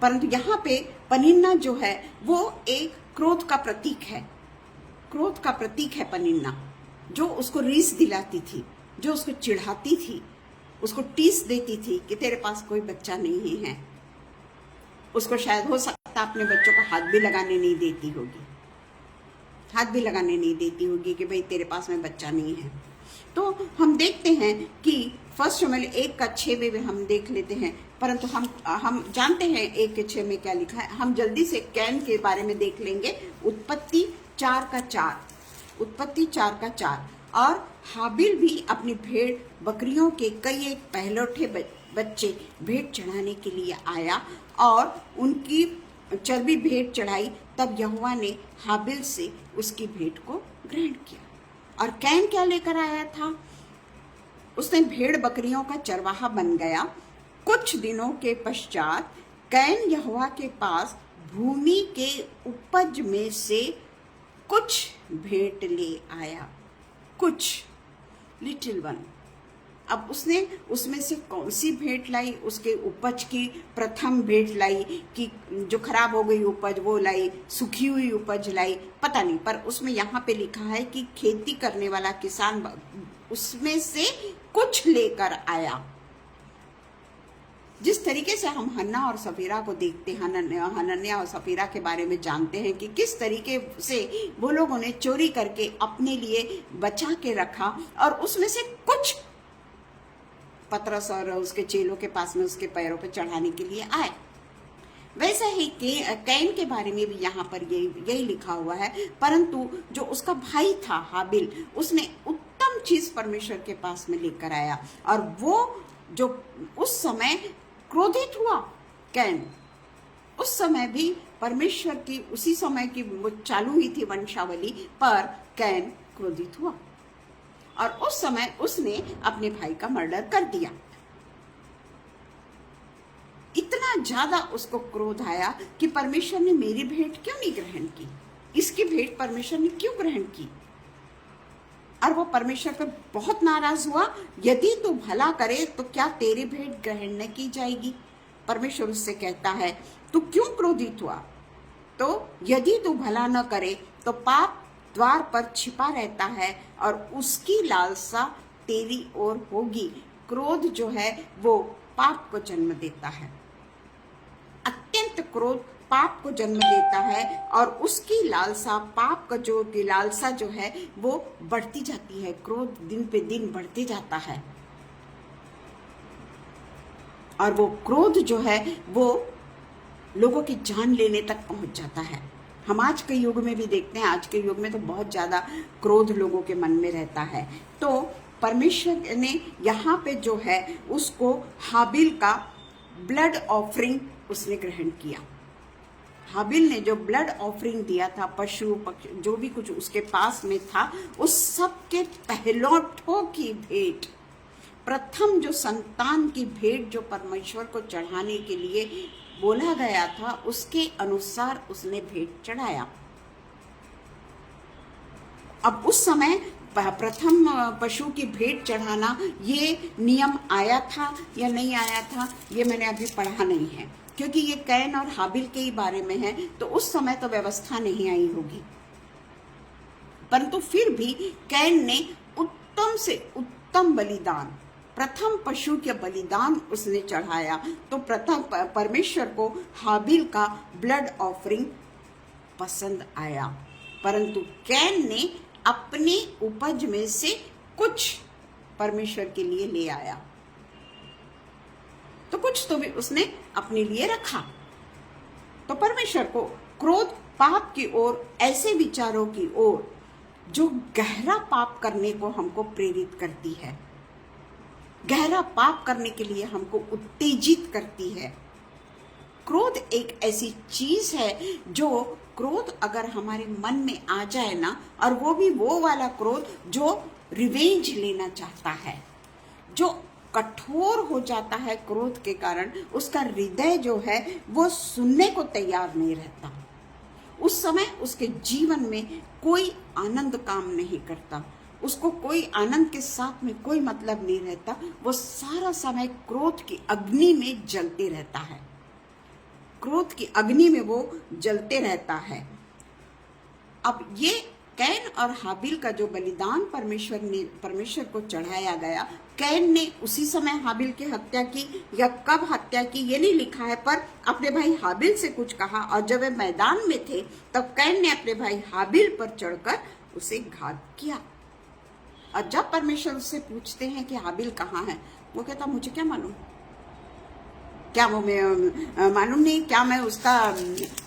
परंतु यहाँ पे पनिन्ना जो है वो एक क्रोध का प्रतीक है, क्रोध का प्रतीक है पनिन्ना, जो उसको रीस दिलाती थी, जो उसको चिढ़ाती थी, उसको टीस देती थी कि तेरे पास कोई बच्चा नहीं है। उसको शायद हो सकता अपने बच्चों को हाथ भी लगाने नहीं देती होगी कि भाई तेरे पास में बच्चा नहीं है। तो हम देखते हैं कि 1 शमूएल 1:6 में हम देख लेते हैं, परंतु हम जानते हैं 1:6 में क्या लिखा है। हम जल्दी से कैन के बारे में देख लेंगे। उत्पत्ति 4:4 और हाबिल भी अपनी भेड़ बकरियों के कई एक पहलौठे बच्चे भेंट चढ़ाने के लिए आया और उनकी चर्बी भेंट चढ़ाई। तब यहोवा ने हाबिल से उसकी भेंट को ग्रहण किया। और कैन क्या लेकर आया था? उसने भेड़ बकरियों का चरवाहा बन गया। कुछ दिनों के पश्चात कैन यहोवा के पास भूमि के उपज में से कुछ भेंट ले आया, कुछ लिटिल वन। अब उसने उसमें से कौन सी भेंट लाई, उसके उपज की प्रथम भेंट लाई कि जो खराब हो गई उपज वो लाई, सूखी हुई उपज लाई, पता नहीं, पर उसमें यहाँ पे लिखा है कि खेती करने वाला किसान उसमें से कुछ लेकर आया। जिस तरीके से हम हन्ना और सफीरा को देखते हैं, हनन्या और सफीरा के बारे में जानते हैं कि किस तरीके से वो लोगों ने चोरी करके अपने लिए बचा के रखा और उसमें से कुछ पतरस और उसके चेलों के पास में उसके पैरों पर चढ़ाने के लिए आए। वैसे ही कैन के बारे में भी यहाँ पर यही लिखा हुआ है, परंतु जो उसका भाई था हाबिल, उसने उत्तम चीज परमेश्वर के पास में लेकर आया और वो जो उस समय क्रोधित हुआ कैन, उस समय भी परमेश्वर की उसी समय की वो चालू हुई थी वंशावली, पर कैन क्रोधित हुआ और उस समय उसने अपने भाई का मर्डर कर दिया। इतना ज्यादा उसको क्रोध आया कि परमेश्वर ने मेरी भेंट क्यों नहीं ग्रहण की, इसकी भेंट परमेश्वर ने क्यों ग्रहण की, और वो परमेश्वर पर बहुत नाराज हुआ। यदि तू भला करे तो क्या तेरी भेंट ग्रहण न की जाएगी। परमेश्वर उससे कहता है तू क्यों क्रोधित हुआ, तो यदि तू भला न करे तो पाप द्वार पर छिपा रहता है और उसकी लालसा तेरी ओर होगी। क्रोध जो है वो पाप को जन्म देता है, अत्यंत क्रोध पाप को जन्म देता है और उसकी लालसा, पाप का जो की लालसा जो है वो बढ़ती जाती है। क्रोध दिन पे दिन बढ़ते जाता है और वो क्रोध जो है वो लोगों की जान लेने तक पहुंच जाता है। हम आज के युग में भी देखते हैं, आज के युग में तो बहुत ज्यादा क्रोध लोगों के मन में रहता है। तो परमेश्वर ने यहाँ पे जो है उसको हाबिल का ब्लड ऑफरिंग उसने ग्रहण किया। हाबिल ने जो ब्लड ऑफरिंग दिया था, पशु पक्षी जो भी कुछ उसके पास में था, उस सब के पहलौठों की भेंट, प्रथम जो संतान की भेंट जो परमेश्वर को चढ़ाने के लिए बोला गया था, उसके अनुसार उसने भेंट चढ़ाया। अब उस समय प्रथम पशु की भेंट चढ़ाना ये नियम आया था या नहीं आया था, ये मैंने अभी पढ़ा नहीं है, क्योंकि ये कैन और हाबिल के ही बारे में है, तो उस समय तो व्यवस्था नहीं आई होगी। परंतु फिर भी कैन ने उत्तम से उत्तम बलिदान, प्रथम पशु के बलिदान उसने चढ़ाया, तो प्रथम परमेश्वर को हाबिल का ब्लड ऑफरिंग पसंद आया। परंतु कैन ने अपनी उपज में से कुछ परमेश्वर के लिए ले आया, तो कुछ तो भी उसने अपने लिए रखा। तो परमेश्वर को क्रोध पाप की ओर, ऐसे विचारों की ओर जो गहरा पाप करने को हमको प्रेरित करती है, गहरा पाप करने के लिए हमको उत्तेजित करती है। क्रोध एक ऐसी चीज है जो क्रोध अगर हमारे मन में आ जाए ना, और वो भी वो वाला क्रोध जो रिवेंज लेना चाहता है, जो कठोर हो जाता है क्रोध के कारण, उसका हृदय जो है वो सुनने को तैयार नहीं रहता। उस समय उसके जीवन में कोई आनंद काम नहीं करता, उसको कोई आनंद के साथ में कोई मतलब नहीं रहता। वो सारा समय क्रोध की अग्नि में जलते रहता है, क्रोध की अग्नि में वो जलते रहता है। अब ये कैन और हाबिल का जो बलिदान परमेश्वर को चढ़ाया गया, कैन ने उसी समय हाबिल की हत्या की या कब हत्या की ये नहीं लिखा है, पर अपने भाई हाबिल से कुछ कहा, और जब वे मैदान में थे तब कैन ने अपने भाई हाबिल पर चढ़कर उसे घात किया। और जब परमेश्वर उससे पूछते हैं कि हाबिल कहाँ है, वो कहता मुझे क्या मालूम, क्या वो मैं मालूम नहीं, क्या मैं उसका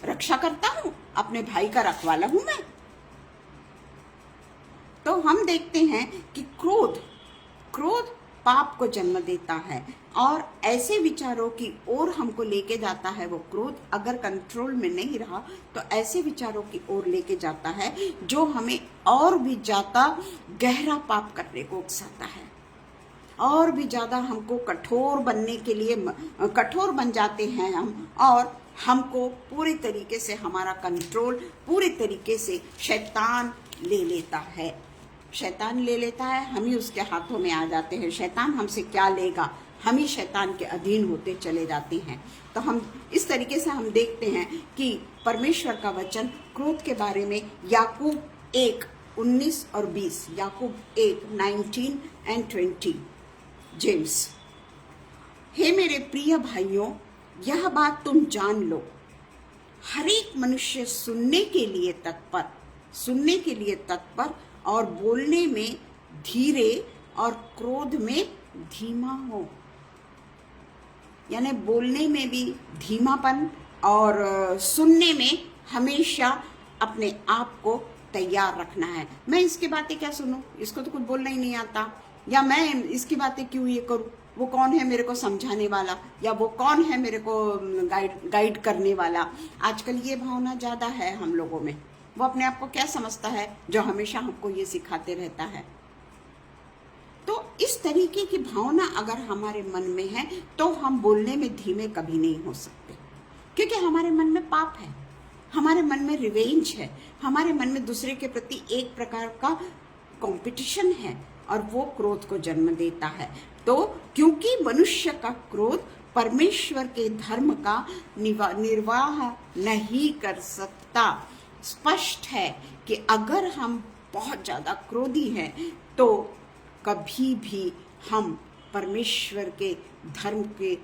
रक्षा करता हूँ, अपने भाई का रखवाला हूं मैं। तो हम देखते हैं कि क्रोध पाप को जन्म देता है और ऐसे विचारों की ओर हमको लेके जाता है। वो क्रोध अगर कंट्रोल में नहीं रहा तो ऐसे विचारों की ओर लेके जाता है जो हमें और भी ज्यादा गहरा पाप करने को उकसाता है, और भी ज्यादा हमको कठोर बनने के लिए कठोर बन जाते हैं हम, और हमको पूरी तरीके से हमारा कंट्रोल पूरी तरीके से शैतान ले लेता है। शैतान ले लेता है, हम ही उसके हाथों में आ जाते हैं। शैतान हमसे क्या लेगा, हम ही शैतान के अधीन होते चले जाते हैं। तो हम इस तरीके से हम देखते हैं कि परमेश्वर का वचन क्रोध के बारे में याकूब 1:19 और 20, याकूब 1:19 and 20, जेम्स। हे मेरे प्रिय भाइयों, यह बात तुम जान लो, हर एक मनुष्य सुनने के लिए तत्पर और बोलने में धीरे और क्रोध में धीमा हो। यानी बोलने में भी धीमापन और सुनने में हमेशा अपने आप को तैयार रखना है। मैं इसकी बातें क्या सुनूं, इसको तो कुछ बोलना ही नहीं आता, या मैं इसकी बातें क्यों ये करूं, वो कौन है मेरे को समझाने वाला, या वो कौन है मेरे को गाइड करने वाला। आजकल ये भावना ज्यादा है हम लोगों में। वो अपने आप को क्या समझता है जो हमेशा हमको ये सिखाते रहता है। तो इस तरीके की भावना अगर हमारे मन में है तो हम बोलने में धीमे कभी नहीं हो सकते, क्योंकि हमारे मन में पाप है, हमारे मन में रिवेंज है, हमारे मन में दूसरे के प्रति एक प्रकार का कंपटीशन है, और वो क्रोध को जन्म देता है। तो क्योंकि मनुष्य का क्रोध परमेश्वर के धर्म का निर्वाह नहीं कर सकता, स्पष्ट है कि अगर हम बहुत ज्यादा क्रोधी हैं तो कभी भी हम परमेश्वर के धर्म के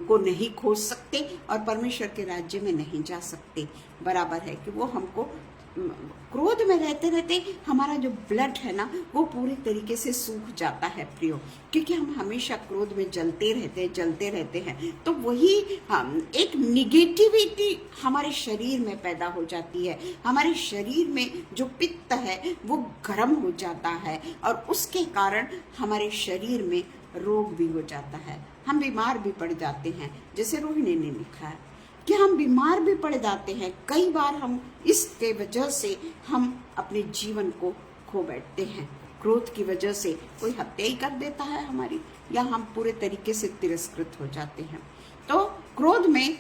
को नहीं खोज सकते और परमेश्वर के राज्य में नहीं जा सकते। बराबर है कि वो हमको क्रोध में रहते रहते हमारा जो ब्लड है ना वो पूरी तरीके से सूख जाता है प्रियो, क्योंकि हम हमेशा क्रोध में जलते रहते हैं। तो वही एक निगेटिविटी हमारे शरीर में पैदा हो जाती है, हमारे शरीर में जो पित्त है वो गर्म हो जाता है और उसके कारण हमारे शरीर में रोग भी हो जाता है, हम बीमार भी पड़ जाते हैं। जैसे रोहिणी ने लिखा है कि हम बीमार भी पड़ जाते हैं। कई बार हम इसके वजह से हम अपने जीवन को खो बैठते हैं। क्रोध की वजह से कोई हत्या ही कर देता है हमारी, या हम पूरे तरीके से तिरस्कृत हो जाते हैं। तो क्रोध में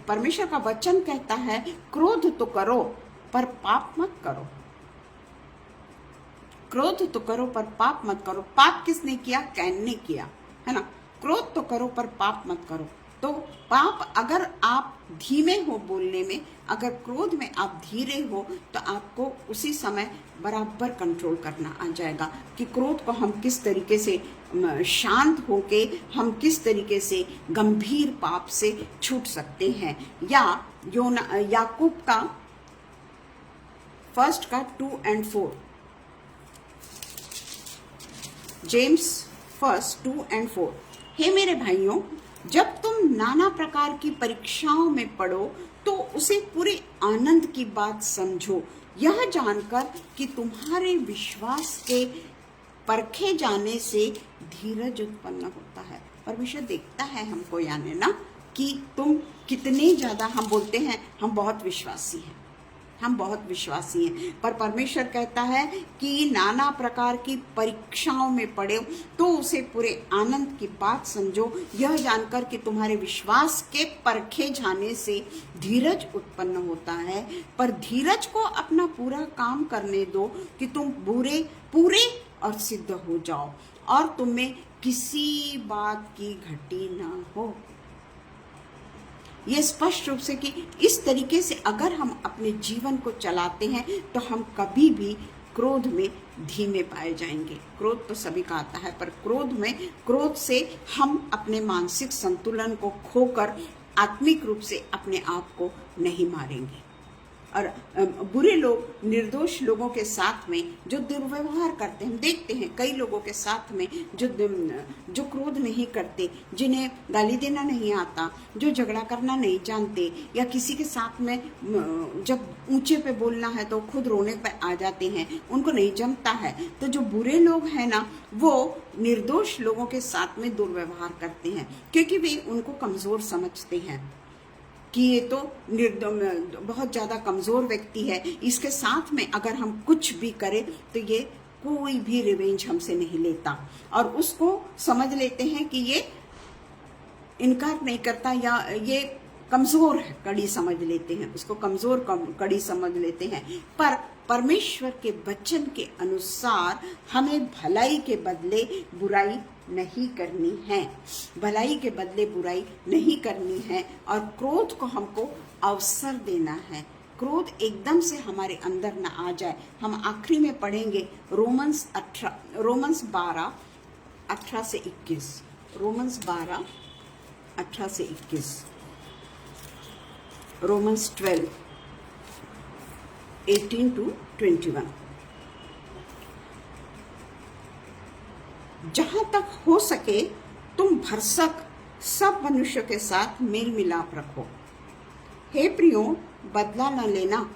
परमेश्वर का वचन कहता है क्रोध तो करो पर पाप मत करो। क्रोध तो करो पर पाप मत करो। पाप किसने किया? कैन ने किया, है ना। क्रोध तो करो पर पाप मत करो। तो पाप, अगर आप धीमे हो बोलने में, अगर क्रोध में आप धीरे हो तो आपको उसी समय बराबर कंट्रोल करना आ जाएगा कि क्रोध को हम किस तरीके से शांत होके हम किस तरीके से गंभीर पाप से छूट सकते हैं। या याकूब का 1 का 2 and 4, जेम्स 1 2 and 4। हे मेरे भाइयों, जब तुम नाना प्रकार की परीक्षाओं में पड़ो तो उसे पूरे आनंद की बात समझो, यह जानकर कि तुम्हारे विश्वास के परखे जाने से धीरज उत्पन्न होता है। परमेश्वर देखता है हमको, यानी ना कि तुम कितने ज्यादा, हम बोलते हैं हम बहुत विश्वासी हैं, हम बहुत विश्वासी हैं, पर परमेश्वर कहता है कि नाना प्रकार की परीक्षाओं में पड़े तो उसे पूरे आनंद की बात समझो, यह जानकर कि तुम्हारे विश्वास के परखे जाने से धीरज उत्पन्न होता है। पर धीरज को अपना पूरा काम करने दो कि तुम पूरे और सिद्ध हो जाओ और तुम्हें किसी बात की घटी ना हो। ये स्पष्ट रूप से कि इस तरीके से अगर हम अपने जीवन को चलाते हैं तो हम कभी भी क्रोध में धीमे पाए जाएंगे। क्रोध तो सभी का आता है, पर क्रोध से हम अपने मानसिक संतुलन को खोकर आत्मिक रूप से अपने आप को नहीं मारेंगे। और बुरे लोग, निर्दोष लोगों के साथ में जो दुर्व्यवहार करते हैं, हम देखते हैं कई लोगों के साथ में जो क्रोध नहीं करते, जिन्हें गाली देना नहीं आता, जो झगड़ा करना नहीं जानते, या किसी के साथ में जब ऊंचे पे बोलना है तो खुद रोने पे आ जाते हैं, उनको नहीं जमता है। तो जो बुरे लोग हैं ना, वो निर्दोष लोगों के साथ में दुर्व्यवहार करते हैं, क्योंकि वे उनको कमजोर समझते हैं कि ये तो बहुत ज्यादा कमजोर व्यक्ति है, इसके साथ में अगर हम कुछ भी करें तो ये कोई भी रिवेंज हमसे नहीं लेता, और उसको समझ लेते हैं कि ये इनकार नहीं करता, या ये कमजोर कड़ी समझ लेते हैं, उसको कमजोर कड़ी समझ लेते हैं। पर परमेश्वर के वचन के अनुसार हमें भलाई के बदले बुराई नहीं करनी है, भलाई के बदले बुराई नहीं करनी है, और क्रोध को हमको अवसर देना है। क्रोध एकदम से हमारे अंदर ना आ जाए। हम आखिरी में पढ़ेंगे रोमन्स 12:18 से 21, रोमन्स 12:18 से 21, रोमन्स 12:18-21। जहां तक हो सके तुम भरसक सब मनुष्य के साथ मेल मिलाप रखो। हे प्रियो, बदला न लेना।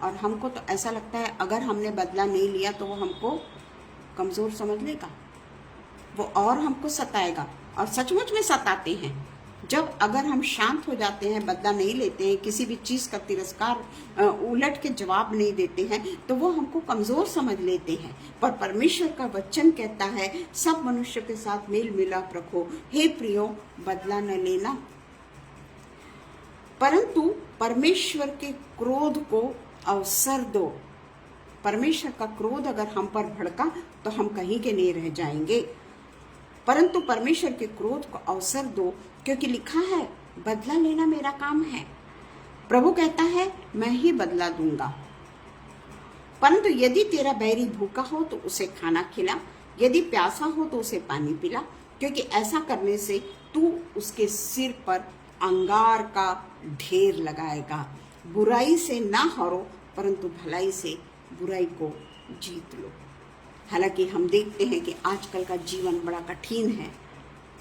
और हमको तो ऐसा लगता है अगर हमने बदला नहीं लिया तो वो हमको कमजोर समझ लेगा, वो और हमको सताएगा, और सचमुच में सताते हैं। जब अगर हम शांत हो जाते हैं, बदला नहीं लेते हैं, किसी भी चीज का तिरस्कार उलट के जवाब नहीं देते हैं, तो वो हमको कमजोर समझ लेते हैं। पर परमेश्वर का वचन कहता है सब मनुष्य के साथ मेल मिलाप रखो। हे प्रियो, बदला न लेना, परंतु परमेश्वर के क्रोध को अवसर दो। परमेश्वर का क्रोध अगर हम पर भड़का तो हम कहीं के नहीं रह जाएंगे, परंतु परमेश्वर के क्रोध को अवसर दो, क्योंकि लिखा है बदला लेना मेरा काम है। प्रभु कहता है मैं ही बदला दूंगा। परंतु यदि तेरा बैरी भूखा हो तो उसे खाना खिला, यदि प्यासा हो तो उसे पानी पिला, क्योंकि ऐसा करने से तू उसके सिर पर अंगार का ढेर लगाएगा। बुराई से ना हारो, परंतु भलाई से बुराई को जीत लो। हालांकि हम देखते हैं कि आजकल का जीवन बड़ा कठिन है।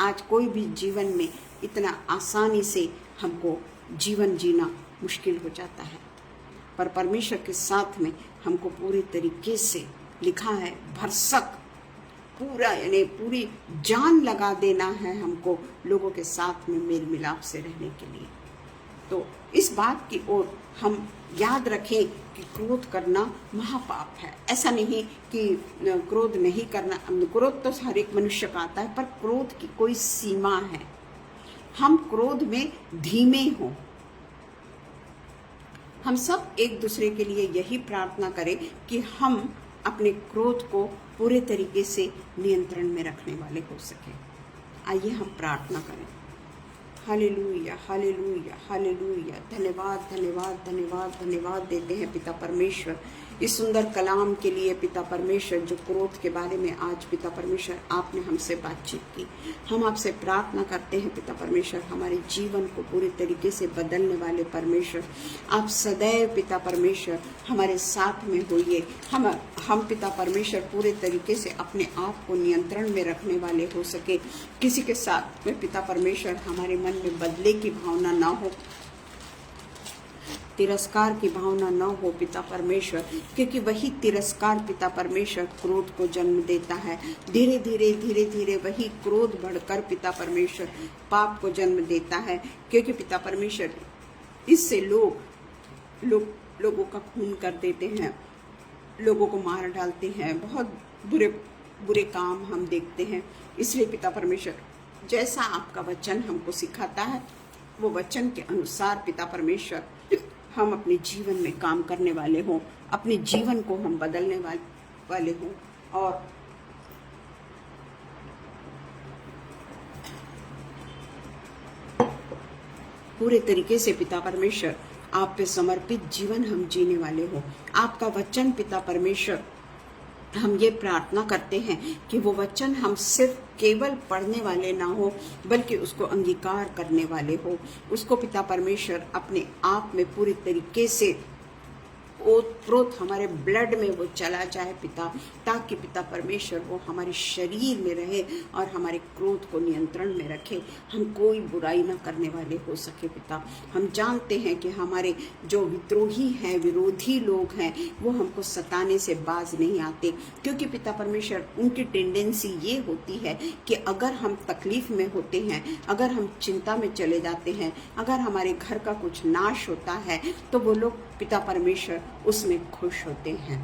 आज कोई भी जीवन में इतना आसानी से हमको जीवन जीना मुश्किल हो जाता है, पर परमेश्वर के साथ में हमको पूरे तरीके से लिखा है भरसक, पूरा यानी पूरी जान लगा देना है हमको लोगों के साथ में मेल मिलाप से रहने के लिए। तो इस बात की ओर हम याद रखें कि क्रोध करना महापाप है। ऐसा नहीं कि क्रोध नहीं करना, क्रोध तो हर एक मनुष्य का आता है, पर क्रोध की कोई सीमा है। हम क्रोध में धीमे हों। हम सब एक दूसरे के लिए यही प्रार्थना करें कि हम अपने क्रोध को पूरे तरीके से नियंत्रण में रखने वाले हो सके। आइए हम प्रार्थना करें। Hallelujah, hallelujah, hallelujah. धन्यवाद, धन्यवाद, धन्यवाद, धन्यवाद देते हैं पिता परमेश्वर इस सुंदर कलाम के लिए। पिता परमेश्वर, जो क्रोध के बारे में आज पिता परमेश्वर आपने हमसे बातचीत की, हम आपसे प्रार्थना करते हैं पिता परमेश्वर, हमारे जीवन को पूरे तरीके से बदलने वाले परमेश्वर, आप सदैव पिता परमेश्वर हमारे साथ में होइए। हम पिता परमेश्वर पूरे तरीके से अपने आप को नियंत्रण में रखने वाले हो सके। किसी के साथ में पिता परमेश्वर हमारे मन में बदले की भावना ना हो, तिरस्कार की भावना न हो पिता परमेश्वर, क्योंकि वही तिरस्कार पिता परमेश्वर क्रोध को जन्म देता है। धीरे धीरे धीरे धीरे वही क्रोध बढ़कर पिता परमेश्वर पाप को जन्म देता है, क्योंकि पिता परमेश्वर इससे लोगों का खून कर देते हैं, लोगों को मार डालते हैं, बहुत बुरे बुरे काम हम देखते हैं। इसलिए पिता परमेश्वर जैसा आपका वचन हमको सिखाता है, वो वचन के अनुसार पिता परमेश्वर हम अपने जीवन में काम करने वाले हों, अपने जीवन को हम बदलने वाले हों, और पूरे तरीके से पिता परमेश्वर आप पे समर्पित जीवन हम जीने वाले हों। आपका वचन पिता परमेश्वर, हम ये प्रार्थना करते हैं कि वो वचन हम सिर्फ केवल पढ़ने वाले ना हो, बल्कि उसको अंगीकार करने वाले हो। उसको पिता परमेश्वर अपने आप में पूरी तरीके से ओतप्रोत हमारे ब्लड में वो चला जाए पिता, ताकि पिता परमेश्वर वो हमारे शरीर में रहे और हमारे क्रोध को नियंत्रण में रखे। हम कोई बुराई ना करने वाले हो सके पिता। हम जानते हैं कि हमारे जो विद्रोही हैं, विरोधी लोग हैं, वो हमको सताने से बाज नहीं आते, क्योंकि पिता परमेश्वर उनकी टेंडेंसी ये होती है कि अगर हम तकलीफ में होते हैं, अगर हम चिंता में चले जाते हैं, अगर हमारे घर का कुछ नाश होता है, तो वो लोग पिता परमेश्वर उसमें खुश होते हैं।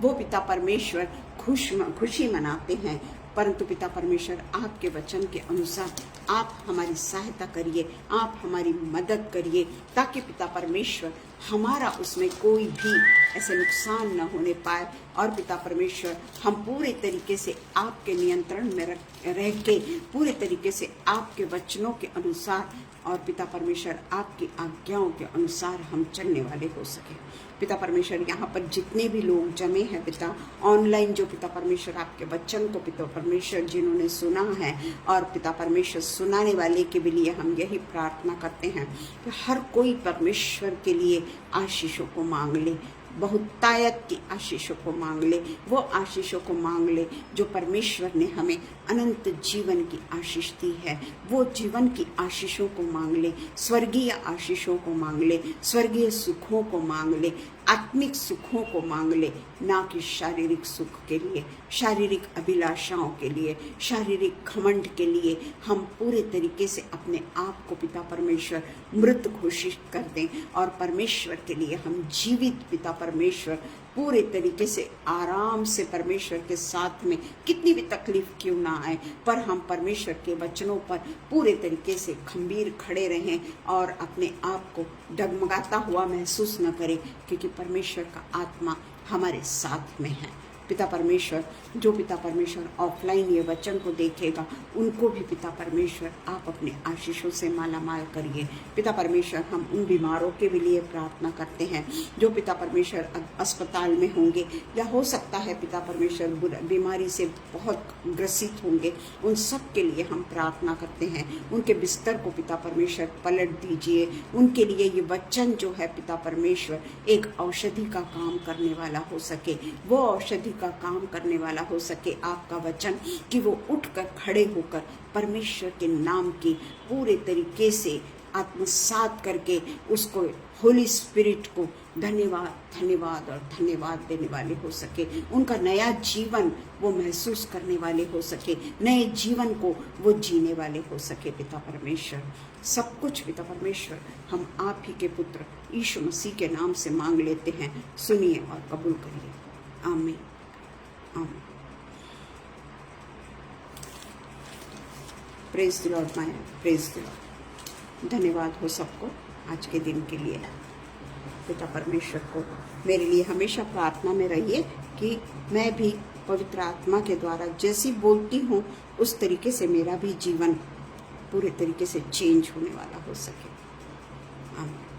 वो पिता परमेश्वर खुशी मनाते हैं, परंतु पिता परमेश्वर आपके वचन के अनुसार आप हमारी सहायता करिए, आप हमारी मदद करिए, ताकि पिता परमेश्वर हमारा उसमें कोई भी ऐसे नुकसान न होने पाए, और पिता परमेश्वर हम पूरे तरीके से आपके नियंत्रण में रह के पूरे तरीके से आपके वचनों के अनुसार और पिता परमेश्वर आपकी आज्ञाओं के अनुसार हम चलने वाले हो सके। पिता परमेश्वर यहाँ पर जितने भी लोग जमे हैं पिता ऑनलाइन, जो पिता परमेश्वर आपके वचन को पिता परमेश्वर जिन्होंने सुना है, और पिता परमेश्वर सुनाने वाले के लिए हम यही प्रार्थना करते हैं कि हर कोई परमेश्वर के लिए आशीषों को मांग ले, बहुतायत की आशीषों को मांग ले, वो आशीषों को मांग ले जो परमेश्वर ने हमें अनंत जीवन की आशीष दी है। वो जीवन की आशीषों को मांग ले, स्वर्गीय आशीषों को मांग ले, स्वर्गीय सुखों को मांग ले, आत्मिक सुखों को मांग ले, ना कि शारीरिक सुख के लिए, शारीरिक अभिलाषाओं के लिए, शारीरिक घमंड के लिए हम पूरे तरीके से अपने आप को पिता परमेश्वर मृत घोषित कर दें, और परमेश्वर के लिए हम जीवित पिता परमेश्वर पूरे तरीके से आराम से परमेश्वर के साथ में कितनी भी तकलीफ क्यों ना आए, पर हम परमेश्वर के वचनों पर पूरे तरीके से खंबीर खड़े रहें और अपने आप को डगमगाता हुआ महसूस न करें, क्योंकि परमेश्वर का आत्मा हमारे साथ में है। पिता परमेश्वर, जो पिता परमेश्वर ऑफलाइन ये वचन को देखेगा, उनको भी पिता परमेश्वर आप अपने आशीषों से मालामाल करिए। पिता परमेश्वर, हम उन बीमारों के भी लिए प्रार्थना करते हैं जो पिता परमेश्वर अस्पताल में होंगे, या हो सकता है पिता परमेश्वर बीमारी से बहुत ग्रसित होंगे, उन सब के लिए हम प्रार्थना करते हैं। उनके बिस्तर को पिता परमेश्वर पलट दीजिए, उनके लिए ये वचन जो है पिता परमेश्वर एक औषधि का काम करने वाला हो सके, वो औषधि का काम करने वाला हो सके आपका वचन, कि वो उठकर खड़े होकर परमेश्वर के नाम की पूरे तरीके से आत्मसात करके उसको होली स्पिरिट को धन्यवाद धन्यवाद और धन्यवाद देने वाले हो सके, उनका नया जीवन वो महसूस करने वाले हो सके, नए जीवन को वो जीने वाले हो सके। पिता परमेश्वर, सब कुछ पिता परमेश्वर हम आप ही के पुत्र यीशु मसीह के नाम से मांग लेते हैं, सुनिए और कबूल करिए। आमीन आमीन। Praise the Lord my, praise the Lord. धन्यवाद हो सबको आज के दिन के लिए। पिता परमेश्वर को मेरे लिए हमेशा प्रार्थना में रहिए कि मैं भी पवित्र आत्मा के द्वारा जैसी बोलती हूँ उस तरीके से मेरा भी जीवन पूरे तरीके से चेंज होने वाला हो सके। आमीन।